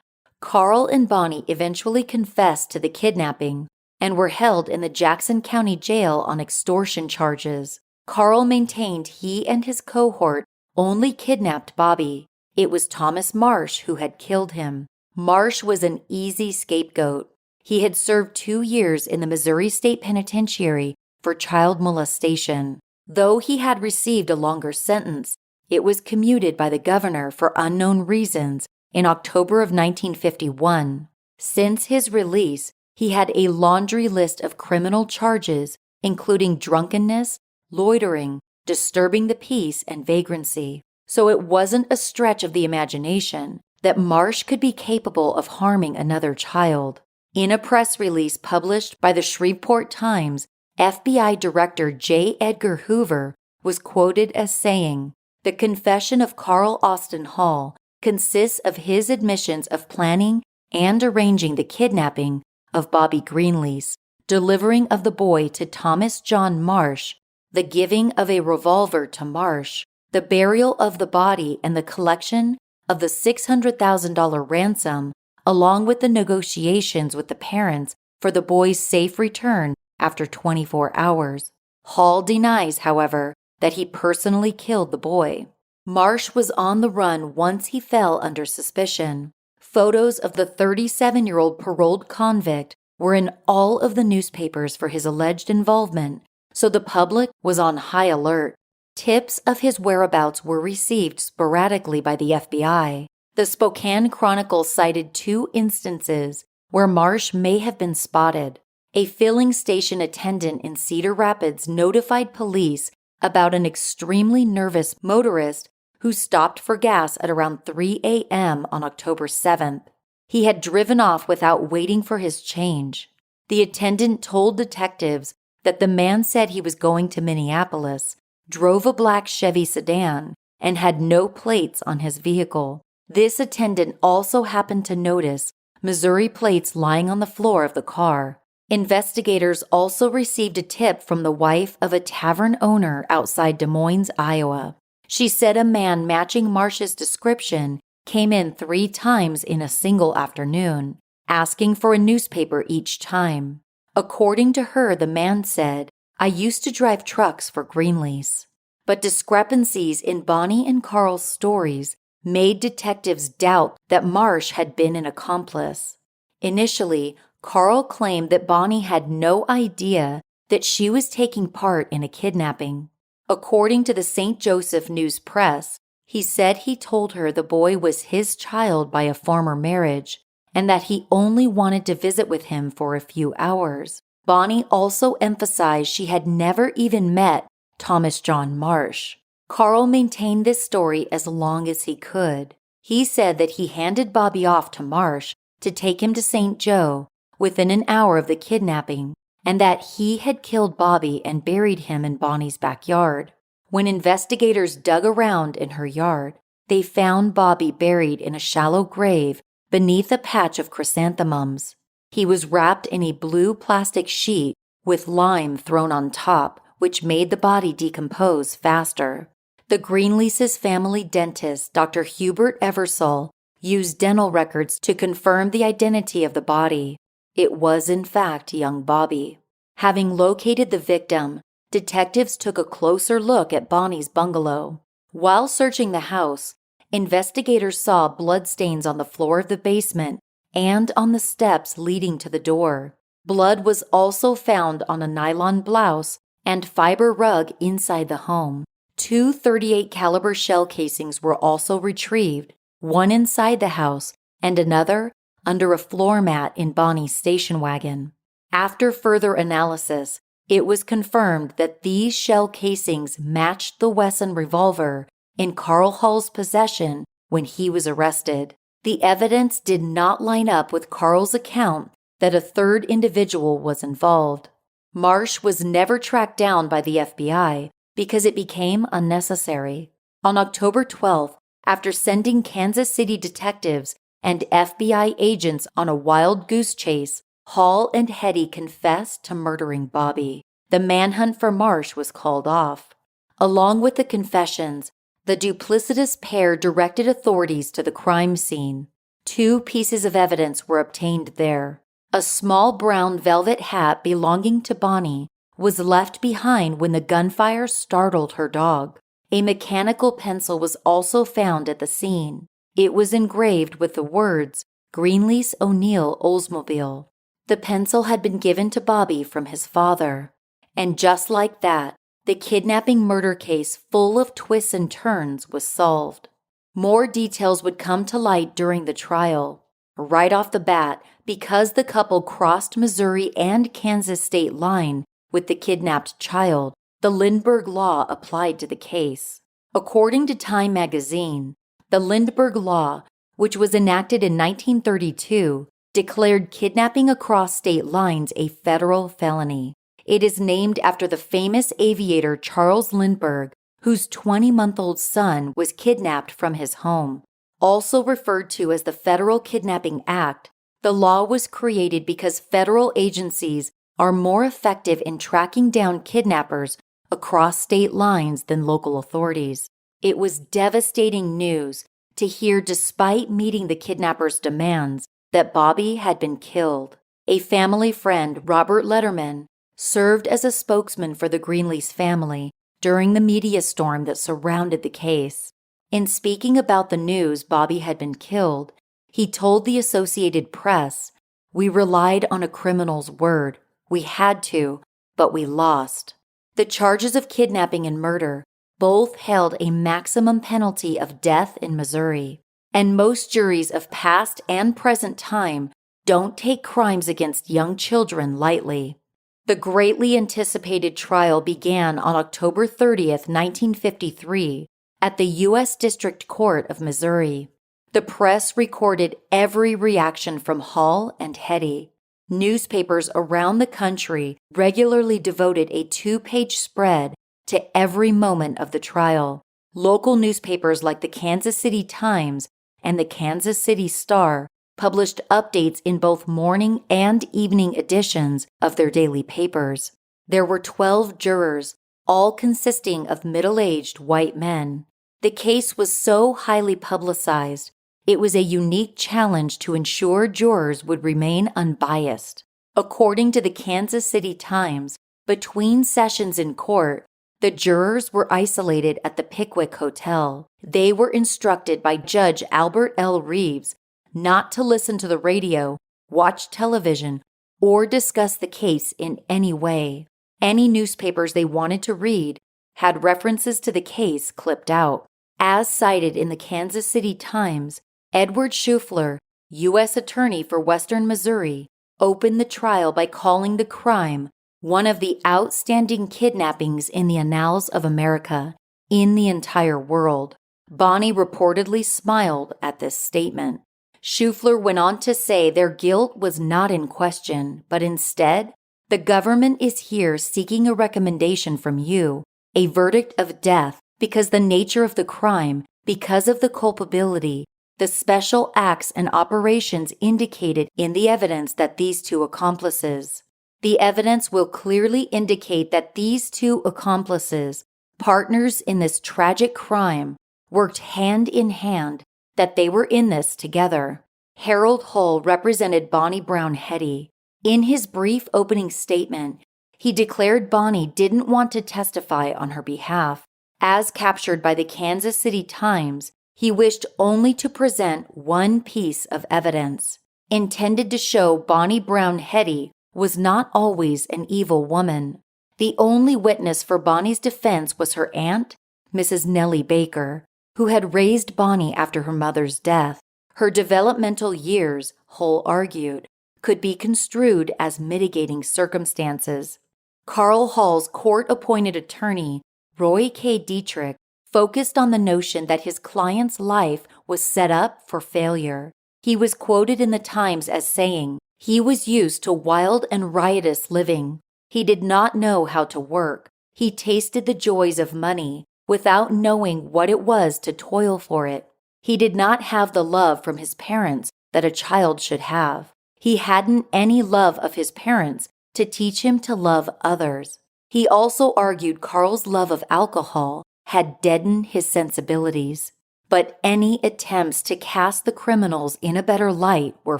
Carl and Bonnie eventually confessed to the kidnapping and were held in the Jackson County Jail on extortion charges. Carl maintained he and his cohort only kidnapped Bobby. It was Thomas Marsh who had killed him. Marsh was an easy scapegoat. He had served 2 years in the Missouri State Penitentiary for child molestation. Though he had received a longer sentence, it was commuted by the governor for unknown reasons in October of 1951. Since his release, he had a laundry list of criminal charges, including drunkenness, loitering, disturbing the peace, and vagrancy. So it wasn't a stretch of the imagination that Marsh could be capable of harming another child. In a press release published by the Shreveport Times, FBI Director J. Edgar Hoover was quoted as saying, "The confession of Carl Austin Hall consists of his admissions of planning and arranging the kidnapping of Bobby Greenlease, delivering of the boy to Thomas John Marsh, the giving of a revolver to Marsh, the burial of the body, and the collection of the $600,000 ransom, along with the negotiations with the parents for the boy's safe return after 24 hours. Hall denies, however, that he personally killed the boy. Marsh was on the run once he fell under suspicion. Photos of the 37-year-old paroled convict were in all of the newspapers for his alleged involvement, so the public was on high alert. Tips of his whereabouts were received sporadically by the FBI. The Spokane Chronicle cited 2 instances where Marsh may have been spotted. A filling station attendant in Cedar Rapids notified police about an extremely nervous motorist who stopped for gas at around 3 a.m. on October 7th. He had driven off without waiting for his change. The attendant told detectives that the man said he was going to Minneapolis, drove a black Chevy sedan, and had no plates on his vehicle. This attendant also happened to notice Missouri plates lying on the floor of the car. Investigators also received a tip from the wife of a tavern owner outside Des Moines, Iowa. She said a man matching Marsh's description came in 3 times in a single afternoon, asking for a newspaper each time. According to her, the man said, "I used to drive trucks for Greenlease." But discrepancies in Bonnie and Carl's stories made detectives doubt that Marsh had been an accomplice. Initially, Carl claimed that Bonnie had no idea that she was taking part in a kidnapping. According to the St. Joseph News Press, he said he told her the boy was his child by a former marriage and that he only wanted to visit with him for a few hours. Bonnie also emphasized she had never even met Thomas John Marsh. Carl maintained this story as long as he could. He said that he handed Bobby off to Marsh to take him to St. Joe within an hour of the kidnapping, and that he had killed Bobby and buried him in Bonnie's backyard. When investigators dug around in her yard, they found Bobby buried in a shallow grave beneath a patch of chrysanthemums. He was wrapped in a blue plastic sheet with lime thrown on top, which made the body decompose faster. The Greenlease's family dentist, Dr. Hubert Eversole, used dental records to confirm the identity of the body. It was, in fact, young Bobby. Having located the victim, detectives took a closer look at Bonnie's bungalow. While searching the house, investigators saw bloodstains on the floor of the basement and on the steps leading to the door. Blood was also found on a nylon blouse and fiber rug inside the home. 2 .38 caliber shell casings were also retrieved, one inside the house and another under a floor mat in Bonnie's station wagon. After further analysis, it was confirmed that these shell casings matched the Wesson revolver in Carl Hall's possession when he was arrested. The evidence did not line up with Carl's account that a third individual was involved. Marsh was never tracked down by the FBI because it became unnecessary. On October 12th, after sending Kansas City detectives and FBI agents on a wild goose chase, Hall and Hetty confessed to murdering Bobby. The manhunt for Marsh was called off. Along with the confessions, the duplicitous pair directed authorities to the crime scene. 2 pieces of evidence were obtained there. A small brown velvet hat belonging to Bonnie was left behind when the gunfire startled her dog. A mechanical pencil was also found at the scene. It was engraved with the words, Greenlease O'Neill Oldsmobile. The pencil had been given to Bobby from his father. And just like that, the kidnapping murder case full of twists and turns was solved. More details would come to light during the trial. Right off the bat, because the couple crossed Missouri and Kansas state line with the kidnapped child, the Lindbergh Law applied to the case. According to Time magazine, the Lindbergh Law, which was enacted in 1932, declared kidnapping across state lines a federal felony. It is named after the famous aviator Charles Lindbergh, whose 20-month-old son was kidnapped from his home. Also referred to as the Federal Kidnapping Act, the law was created because federal agencies are more effective in tracking down kidnappers across state lines than local authorities. It was devastating news to hear, despite meeting the kidnappers' demands, that Bobby had been killed. A family friend, Robert Letterman, served as a spokesman for the Greenlease family during the media storm that surrounded the case. In speaking about the news Bobby had been killed, he told the Associated Press, "We relied on a criminal's word. We had to, but we lost." The charges of kidnapping and murder both held a maximum penalty of death in Missouri, and most juries of past and present time don't take crimes against young children lightly. The greatly anticipated trial began on October 30th, 1953, at the U.S. District Court of Missouri. The press recorded every reaction from Hall and Hetty. Newspapers around the country regularly devoted a 2-page spread to every moment of the trial. Local newspapers like the Kansas City Times and the Kansas City Star published updates in both morning and evening editions of their daily papers. There were 12 jurors, all consisting of middle-aged white men. The case was so highly publicized, it was a unique challenge to ensure jurors would remain unbiased. According to the Kansas City Times, between sessions in court, the jurors were isolated at the Pickwick Hotel. They were instructed by Judge Albert L. Reeves not to listen to the radio, watch television, or discuss the case in any way. Any newspapers they wanted to read had references to the case clipped out. As cited in the Kansas City Times, Edward Schufler, U.S. Attorney for Western Missouri, opened the trial by calling the crime one of the outstanding kidnappings in the annals of America, in the entire world. Bonnie reportedly smiled at this statement. Schufler went on to say their guilt was not in question, but instead, the government is here seeking a recommendation from you, a verdict of death, because the nature of the crime, because of the culpability, the special acts and operations indicated in the evidence that these two accomplices. The evidence will clearly indicate that these two accomplices, partners in this tragic crime, worked hand in hand, that they were in this together. Harold Hull represented Bonnie Brown Hetty. In his brief opening statement, he declared Bonnie didn't want to testify on her behalf. As captured by the Kansas City Times, he wished only to present one piece of evidence, intended to show Bonnie Brown Hetty was not always an evil woman. The only witness for Bonnie's defense was her aunt, Mrs. Nellie Baker, who had raised Bonnie after her mother's death. Her developmental years, Hull argued, could be construed as mitigating circumstances. Carl Hall's court-appointed attorney, Roy K. Dietrich, focused on the notion that his client's life was set up for failure. He was quoted in the Times as saying, "He was used to wild and riotous living. He did not know how to work. He tasted the joys of money without knowing what it was to toil for it. He did not have the love from his parents that a child should have. He hadn't any love of his parents to teach him to love others." He also argued Carl's love of alcohol had deadened his sensibilities. But any attempts to cast the criminals in a better light were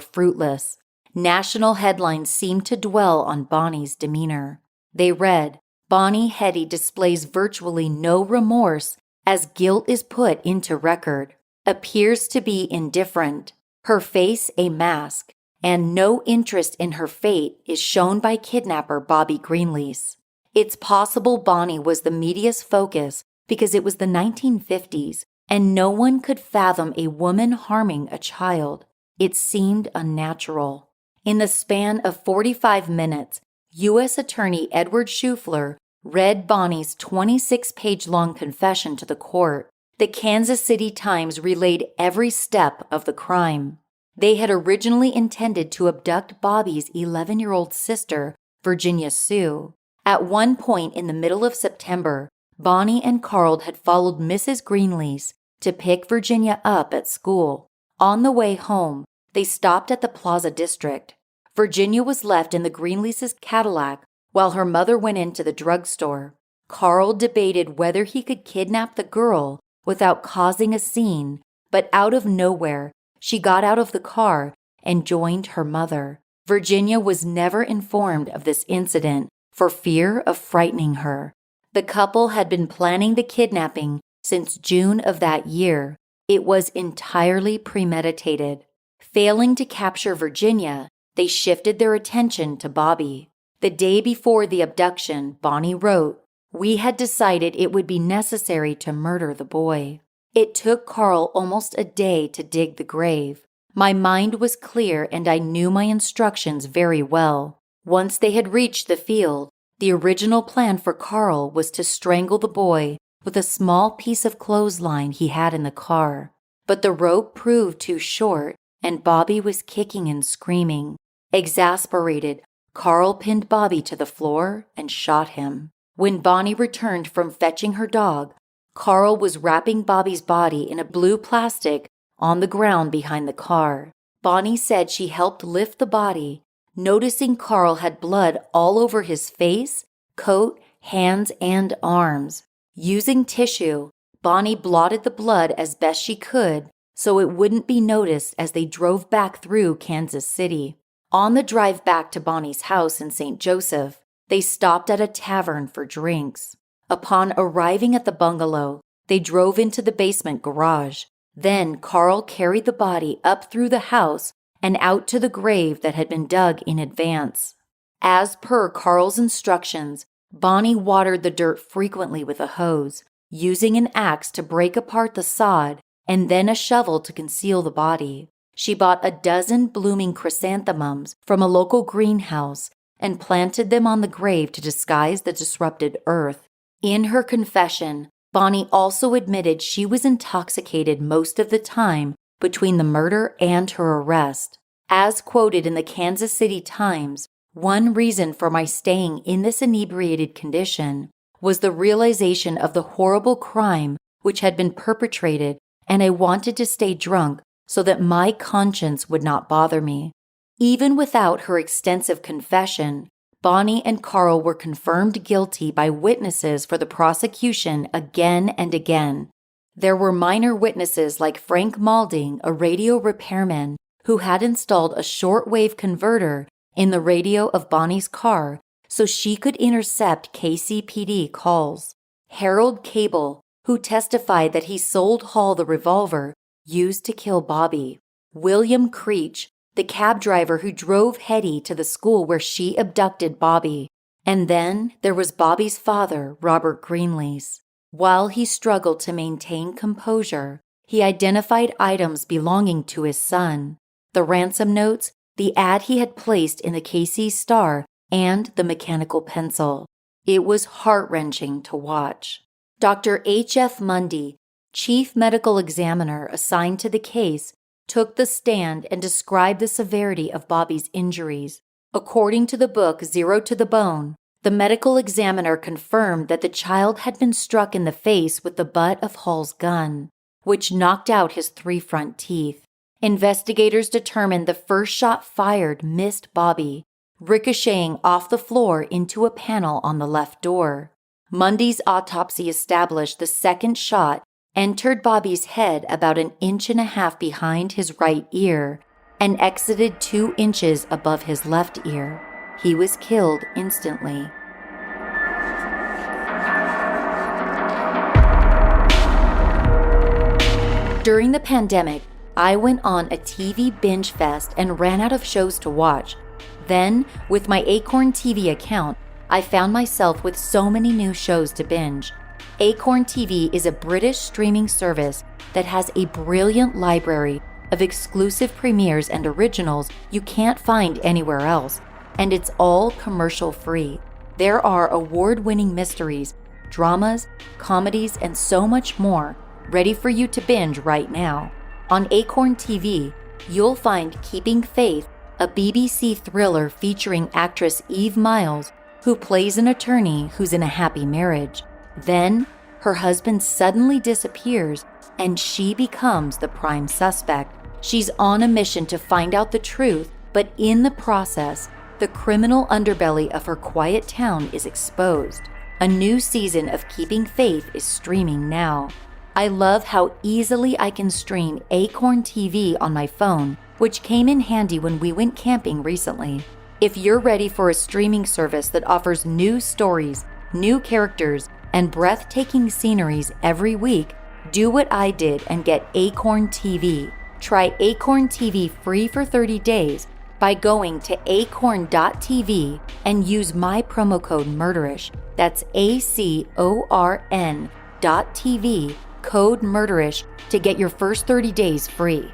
fruitless. National headlines seemed to dwell on Bonnie's demeanor. They read, "Bonnie Hetty displays virtually no remorse as guilt is put into record, appears to be indifferent, her face a mask, and no interest in her fate is shown by kidnapper Bobby Greenlease." It's possible Bonnie was the media's focus because it was the 1950s and no one could fathom a woman harming a child. It seemed unnatural. In the span of 45 minutes, U.S. Attorney Edward Schufler read Bonnie's 26-page-long confession to the court. The Kansas City Times relayed every step of the crime. They had originally intended to abduct Bobby's 11-year-old sister, Virginia Sue. At one point in the middle of September, Bonnie and Carl had followed Mrs. Greenlease to pick Virginia up at school. On the way home, they stopped at the Plaza District. Virginia was left in the Greenlease's Cadillac while her mother went into the drugstore. Carl debated whether he could kidnap the girl without causing a scene, but out of nowhere, she got out of the car and joined her mother. Virginia was never informed of this incident for fear of frightening her. The couple had been planning the kidnapping since June of that year. It was entirely premeditated. Failing to capture Virginia, they shifted their attention to Bobby. The day before the abduction, Bonnie wrote, "We had decided it would be necessary to murder the boy. It took Carl almost a day to dig the grave. My mind was clear and I knew my instructions very well. Once they had reached the field, the original plan for Carl was to strangle the boy with a small piece of clothesline he had in the car. But the rope proved too short and Bobby was kicking and screaming. Exasperated, Carl pinned Bobby to the floor and shot him. When Bonnie returned from fetching her dog, Carl was wrapping Bobby's body in a blue plastic on the ground behind the car. Bonnie said she helped lift the body, noticing Carl had blood all over his face, coat, hands, and arms. Using tissue, Bonnie blotted the blood as best she could so it wouldn't be noticed as they drove back through Kansas City. On the drive back to Bonnie's house in St. Joseph, they stopped at a tavern for drinks. Upon arriving at the bungalow, they drove into the basement garage. Then Carl carried the body up through the house and out to the grave that had been dug in advance. As per Carl's instructions, Bonnie watered the dirt frequently with a hose, using an axe to break apart the sod and then a shovel to conceal the body. She bought a dozen blooming chrysanthemums from a local greenhouse and planted them on the grave to disguise the disrupted earth. In her confession, Bonnie also admitted she was intoxicated most of the time between the murder and her arrest. As quoted in the Kansas City Times, "One reason for my staying in this inebriated condition was the realization of the horrible crime which had been perpetrated, and I wanted to stay drunk so that my conscience would not bother me." Even without her extensive confession, Bonnie and Carl were confirmed guilty by witnesses for the prosecution again and again. There were minor witnesses like Frank Malding, a radio repairman who had installed a shortwave converter in the radio of Bonnie's car so she could intercept KCPD calls. Harold Cable, who testified that he sold Hall the revolver used to kill Bobby. William Creech, the cab driver who drove Hetty to the school where she abducted Bobby. And then there was Bobby's father, Robert Greenlease. While he struggled to maintain composure, he identified items belonging to his son: the ransom notes, the ad he had placed in the KC Star, and the mechanical pencil. It was heart-wrenching to watch. Dr. H.F. Mundy, chief medical examiner assigned to the case, took the stand and described the severity of Bobby's injuries. According to the book Zero to the Bone, the medical examiner confirmed that the child had been struck in the face with the butt of Hall's gun, which knocked out his 3 front teeth. Investigators determined the first shot fired missed Bobby, ricocheting off the floor into a panel on the left door. Mundy's autopsy established the second shot entered Bobby's head about 1.5 inches behind his right ear and exited 2 inches above his left ear. He was killed instantly. During the pandemic, I went on a TV binge fest and ran out of shows to watch. Then, with my Acorn TV account, I found myself with so many new shows to binge. Acorn TV is a British streaming service that has a brilliant library of exclusive premieres and originals you can't find anywhere else, and it's all commercial-free. There are award-winning mysteries, dramas, comedies, and so much more ready for you to binge right now. On Acorn TV, you'll find Keeping Faith, a BBC thriller featuring actress Eve Miles, who plays an attorney who's in a happy marriage. Then, her husband suddenly disappears and she becomes the prime suspect. She's on a mission to find out the truth, but in the process, the criminal underbelly of her quiet town is exposed. A new season of Keeping Faith is streaming now. I love how easily I can stream Acorn TV on my phone, which came in handy when we went camping recently. If you're ready for a streaming service that offers new stories, new characters, and breathtaking sceneries every week, do what I did and get Acorn TV. Try Acorn TV free for 30 days by going to acorn.tv and use my promo code MURDERISH. That's ACORN.TV, code MURDERISH, to get your first 30 days free.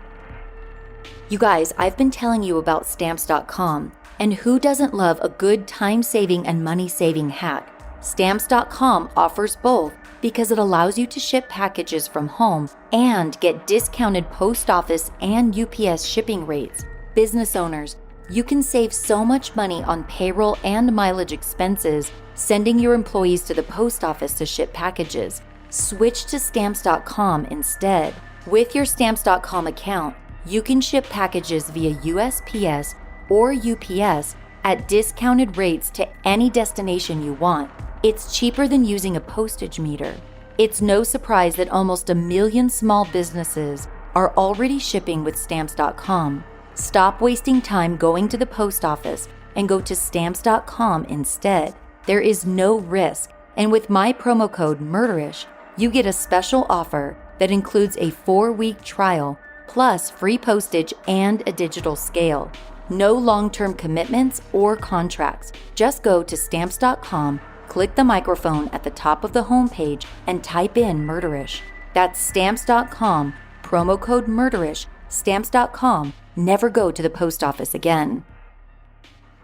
You guys, I've been telling you about Stamps.com, and who doesn't love a good time-saving and money-saving hack? Stamps.com offers both because it allows you to ship packages from home and get discounted post office and UPS shipping rates. Business owners, you can save so much money on payroll and mileage expenses sending your employees to the post office to ship packages. Switch to Stamps.com instead. With your Stamps.com account, you can ship packages via USPS or UPS at discounted rates to any destination you want. It's cheaper than using a postage meter. It's no surprise that almost 1 million small businesses are already shipping with Stamps.com. Stop wasting time going to the post office and go to Stamps.com instead. There is no risk, and with my promo code MURDERISH, you get a special offer that includes a 4-week trial plus free postage and a digital scale. No long-term commitments or contracts. Just go to Stamps.com, click the microphone at the top of the homepage, and type in MURDERISH. That's Stamps.com, promo code MURDERISH. Stamps.com. Never go to the post office again.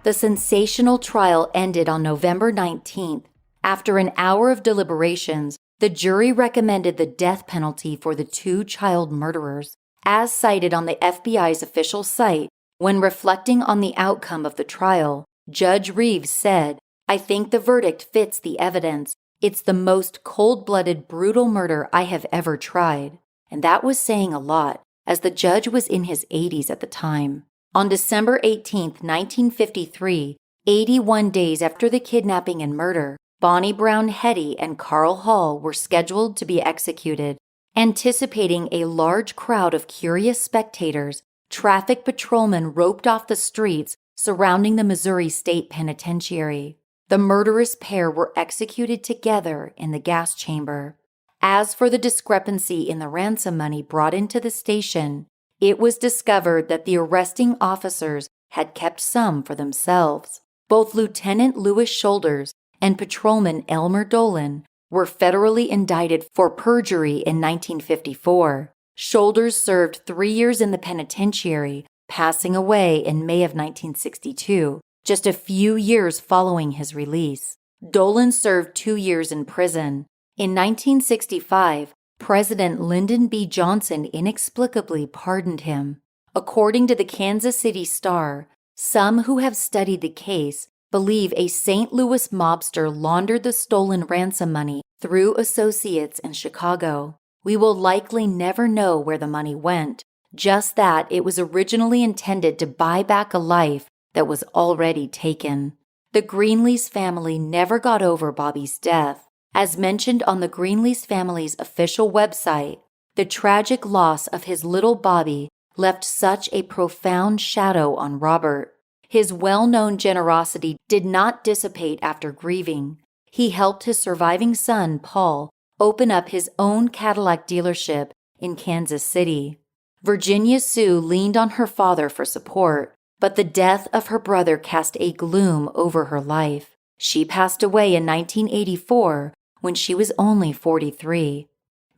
The sensational trial ended on November 19th. After an hour of deliberations, the jury recommended the death penalty for the 2 child murderers. As cited on the FBI's official site, when reflecting on the outcome of the trial, Judge Reeves said, "I think the verdict fits the evidence. It's the most cold-blooded, brutal murder I have ever tried." And that was saying a lot, as the judge was in his 80s at the time. On December 18, 1953, 81 days after the kidnapping and murder, Bonnie Brown Hetty and Carl Hall were scheduled to be executed. Anticipating a large crowd of curious spectators, traffic patrolmen roped off the streets surrounding the Missouri State Penitentiary. The murderous pair were executed together in the gas chamber. As for the discrepancy in the ransom money brought into the station, it was discovered that the arresting officers had kept some for themselves. Both Lieutenant Louis Shoulders and Patrolman Elmer Dolan were federally indicted for perjury in 1954. Shoulders served 3 years in the penitentiary, passing away in May of 1962, just a few years following his release. Dolan served 2 years in prison. In 1965, President Lyndon B. Johnson inexplicably pardoned him. According to the Kansas City Star, some who have studied the case believe a St. Louis mobster laundered the stolen ransom money through associates in Chicago. We will likely never know where the money went, just that it was originally intended to buy back a life that was already taken. The Greenlease family never got over Bobby's death. As mentioned on the Greenlease family's official website, the tragic loss of his little Bobby left such a profound shadow on Robert. His well-known generosity did not dissipate after grieving. He helped his surviving son, Paul, open up his own Cadillac dealership in Kansas City. Virginia Sue leaned on her father for support, but the death of her brother cast a gloom over her life. She passed away in 1984 when she was only 43.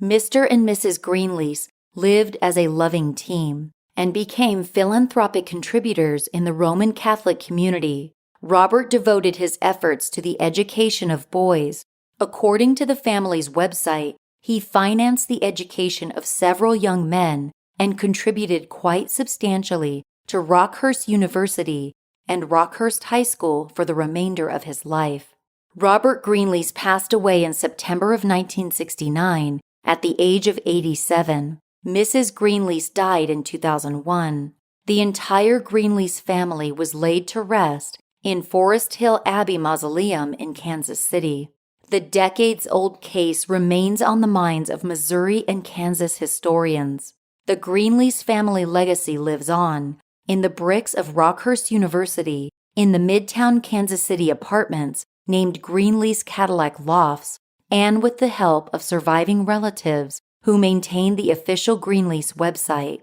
Mr. and Mrs. Greenlease lived as a loving team and became philanthropic contributors in the Roman Catholic community. Robert devoted his efforts to the education of boys. According to the family's website, he financed the education of several young men and contributed quite substantially to Rockhurst University and Rockhurst High School for the remainder of his life. Robert Greenlease passed away in September of 1969 at the age of 87. Mrs. Greenlease died in 2001. The entire Greenlease family was laid to rest in Forest Hill Abbey Mausoleum in Kansas City. The decades-old case remains on the minds of Missouri and Kansas historians. The Greenlease family legacy lives on in the bricks of Rockhurst University, in the Midtown Kansas City apartments named Greenlease Cadillac Lofts, and with the help of surviving relatives who maintain the official Greenlease website.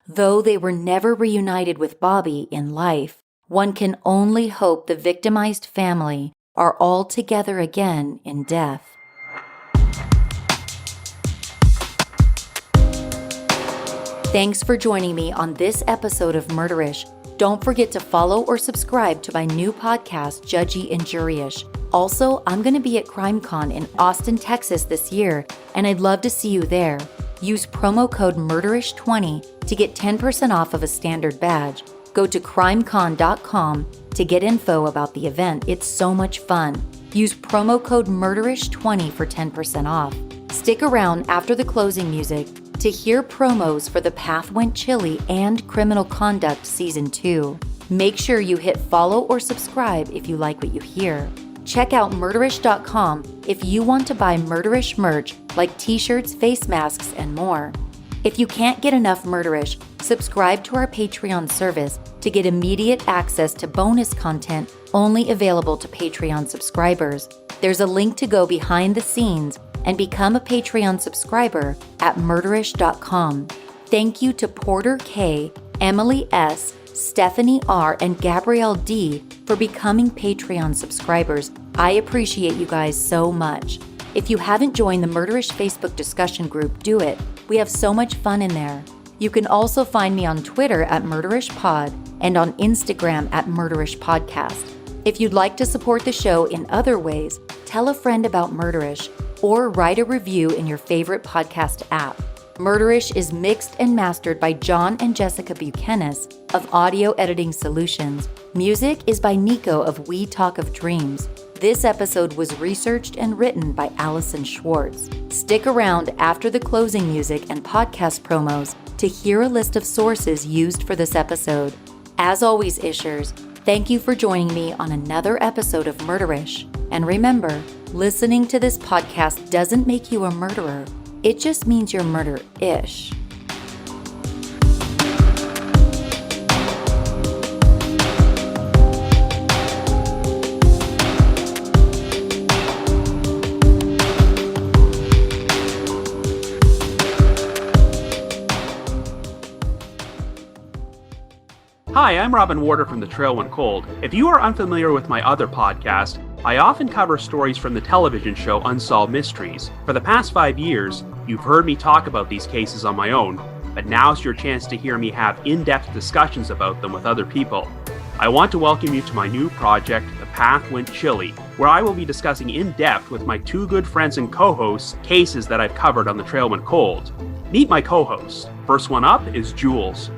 Though they were never reunited with Bobby in life, one can only hope the victimized family are all together again in death. Thanks for joining me on this episode of Murderish. Don't forget to follow or subscribe to my new podcast, Judgy and Juryish. Also, I'm going to be at CrimeCon in Austin, Texas this year, and I'd love to see you there. Use promo code MURDERISH20 to get 10% off of a standard badge. Go to crimecon.com to get info about the event. It's so much fun. Use promo code MURDERISH20 for 10% off. Stick around after the closing music to hear promos for The Path Went Chilly and Criminal Conduct Season 2. Make sure you hit follow or subscribe if you like what you hear. Check out murderish.com if you want to buy Murderish merch like t-shirts, face masks, and more. If you can't get enough Murderish, subscribe to our Patreon service to get immediate access to bonus content only available to Patreon subscribers. There's a link to go behind the scenes and become a Patreon subscriber at murderish.com. Thank you to Porter K, Emily S, Stephanie R, and Gabrielle D for becoming Patreon subscribers. I appreciate you guys so much. If you haven't joined the Murderish Facebook discussion group, do it. We have so much fun in there. You can also find me on Twitter at MurderishPod and on Instagram at MurderishPodcast. If you'd like to support the show in other ways, tell a friend about Murderish or write a review in your favorite podcast app. Murderish is mixed and mastered by John and Jessica Buchanan of Audio Editing Solutions. Music is by Nico of We Talk of Dreams. This episode was researched and written by Allison Schwartz. Stick around after the closing music and podcast promos to hear a list of sources used for this episode. As always, Ishers, thank you for joining me on another episode of Murderish. And remember, listening to this podcast doesn't make you a murderer. It just means you're murder-ish. Hi, I'm Robin Warder from The Trail Went Cold. If you are unfamiliar with my other podcast, I often cover stories from the television show Unsolved Mysteries. For the past 5 years, you've heard me talk about these cases on my own, but now's your chance to hear me have in-depth discussions about them with other people. I want to welcome you to my new project, The Path Went Chilly, where I will be discussing in depth with my two good friends and co-hosts cases that I've covered on The Trail Went Cold. Meet my co-hosts. First one up is Jules.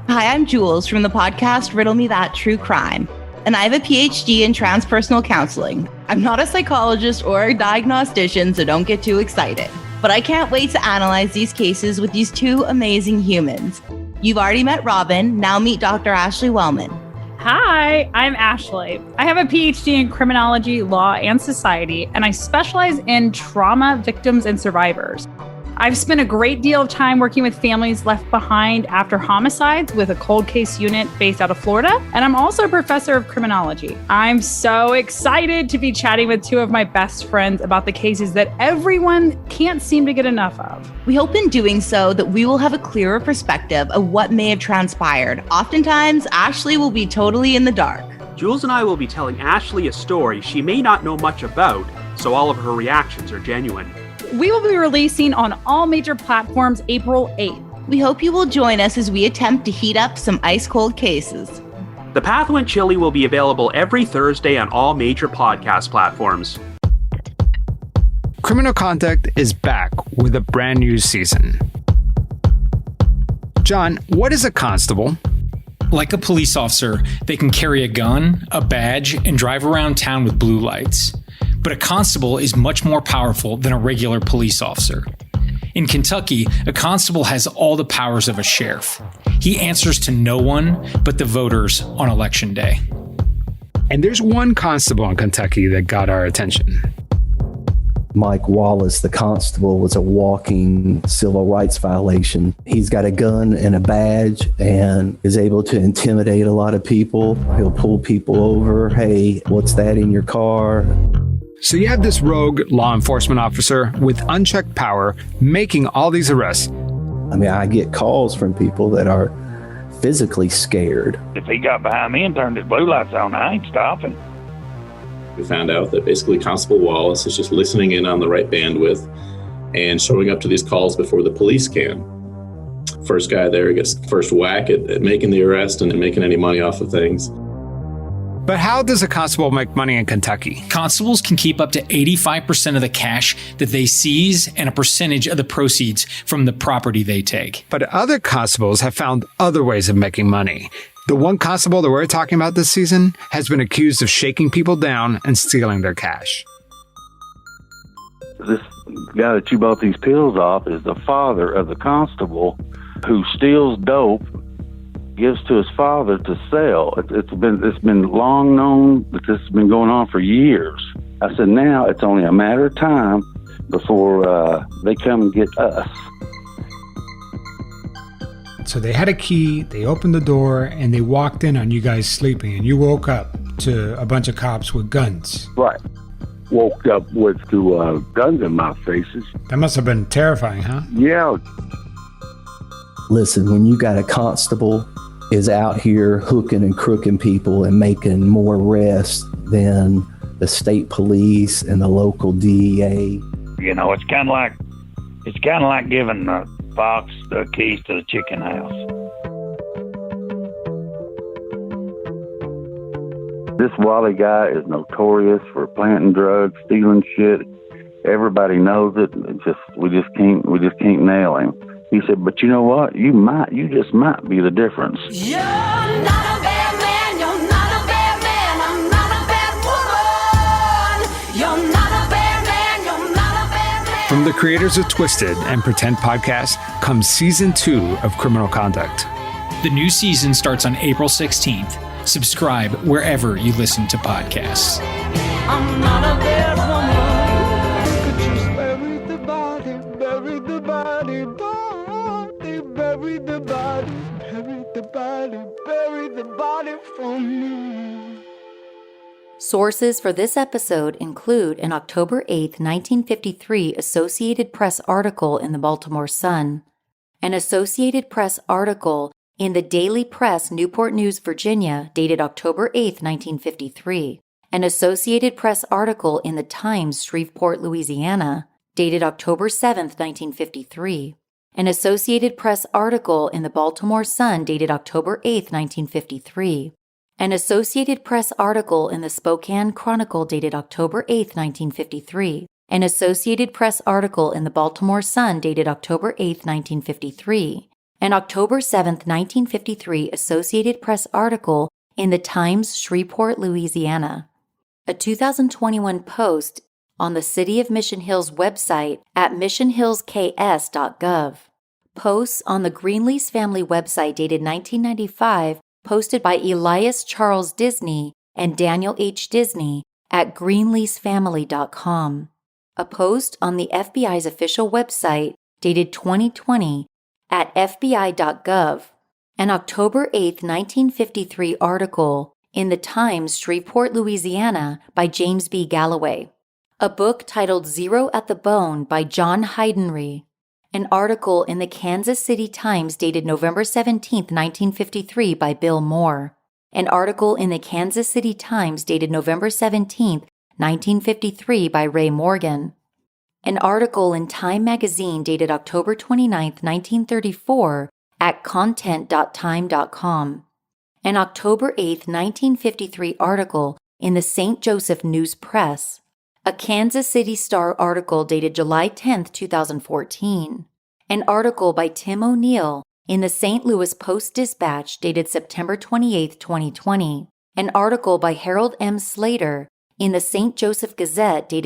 Hi, I'm Jules from the podcast Riddle Me That True Crime, and I have a PhD in transpersonal counseling. I'm not a psychologist or a diagnostician, so don't get too excited. But I can't wait to analyze these cases with these two amazing humans. You've already met Robin, now meet Dr. Ashley Wellman. Hi, I'm Ashley. I have a PhD in criminology, law, and society, and I specialize in trauma victims and survivors. I've spent a great deal of time working with families left behind after homicides with a cold case unit based out of Florida, and I'm also a professor of criminology. I'm so excited to be chatting with two of my best friends about the cases that everyone can't seem to get enough of. We hope in doing so that we will have a clearer perspective of what may have transpired. Oftentimes, Ashley will be totally in the dark. Jules and I will be telling Ashley a story she may not know much about, so all of her reactions are genuine. We will be releasing on all major platforms April 8th. We hope you will join us as we attempt to heat up some ice-cold cases. The Path Went Chilly will be available every Thursday on all major podcast platforms. Criminal Conduct is back with a brand new season. John, what is a constable? Like a police officer, they can carry a gun, a badge, and drive around town with blue lights. But a constable is much more powerful than a regular police officer. In Kentucky, a constable has all the powers of a sheriff. He answers to no one but the voters on election day. And there's one constable in Kentucky that got our attention. Mike Wallace, the constable, was a walking civil rights violation. He's got a gun and a badge and is able to intimidate a lot of people. He'll pull people over. Hey, what's that in your car? So you have this rogue law enforcement officer with unchecked power making all these arrests. I mean, I get calls from people that are physically scared. If he got behind me and turned his blue lights on, I ain't stopping. We found out that basically Constable Wallace is just listening in on the right bandwidth and showing up to these calls before the police can. First guy there gets first whack at making the arrest and making any money off of things. But how does a constable make money in Kentucky? Constables can keep up to 85% of the cash that they seize and a percentage of the proceeds from the property they take. But other constables have found other ways of making money. The one constable that we're talking about this season has been accused of shaking people down and stealing their cash. This guy that you bought these pills off is the father of the constable who steals dope, gives to his father to sell. It's been long known that this has been going on for years. I said, now it's only a matter of time before they come and get us. So they had a key, they opened the door, and they walked in on you guys sleeping, and you woke up to a bunch of cops with guns. Right. Woke up with two guns in my faces. That must have been terrifying, huh? Yeah. Listen, when you got a constable is out here hooking and crooking people and making more arrests than the state police and the local DEA. You know, it's kind of like giving the fox the keys to the chicken house. This Wally guy is notorious for planting drugs, stealing shit. Everybody knows it. We just can't nail him. He said, but you know what? You just might be the difference. You're not a bad man. You're not a bad man. I'm not a bad woman. You're not a bad man. You're not a bad man. From the creators of Twisted and Pretend podcast comes season 2 of Criminal Conduct. The new season starts on April 16th. Subscribe wherever you listen to podcasts. I'm not a bad woman. Could you bury the body, bury the body, bury the body, bury the body, bury the body for me. Sources for this episode include an October 8, 1953 Associated Press article in the Baltimore Sun, an Associated Press article in the Daily Press, Newport News, Virginia, dated October 8, 1953, an Associated Press article in the Times, Shreveport, Louisiana, dated October 7, 1953, an Associated Press article in the Baltimore Sun, dated October 8, 1953, an Associated Press article in the Spokane Chronicle, dated October 8, 1953, an Associated Press article in the Baltimore Sun, dated October 8, 1953, an October 7, 1953 Associated Press article in the Times, Shreveport, Louisiana, a 2021 post on the City of Mission Hills website at missionhillsks.gov, posts on the Greenlease family website dated 1995 posted by Elias Charles Disney and Daniel H. Disney at greenleasefamily.com, a post on the FBI's official website dated 2020 at fbi.gov, an October 8, 1953 article in the Times, Shreveport, Louisiana by James B. Galloway, a book titled Zero at the Bone by John Heidenreich, an article in the Kansas City Times dated November 17, 1953 by Bill Moore, an article in the Kansas City Times dated November 17, 1953 by Ray Morgan, an article in Time magazine dated October 29, 1934 at content.time.com, an October 8, 1953 article in the St. Joseph News Press, a Kansas City Star article dated July 10, 2014, an article by Tim O'Neill in the St. Louis Post-Dispatch dated September 28, 2020, an article by Harold M. Slater in the St. Joseph Gazette dated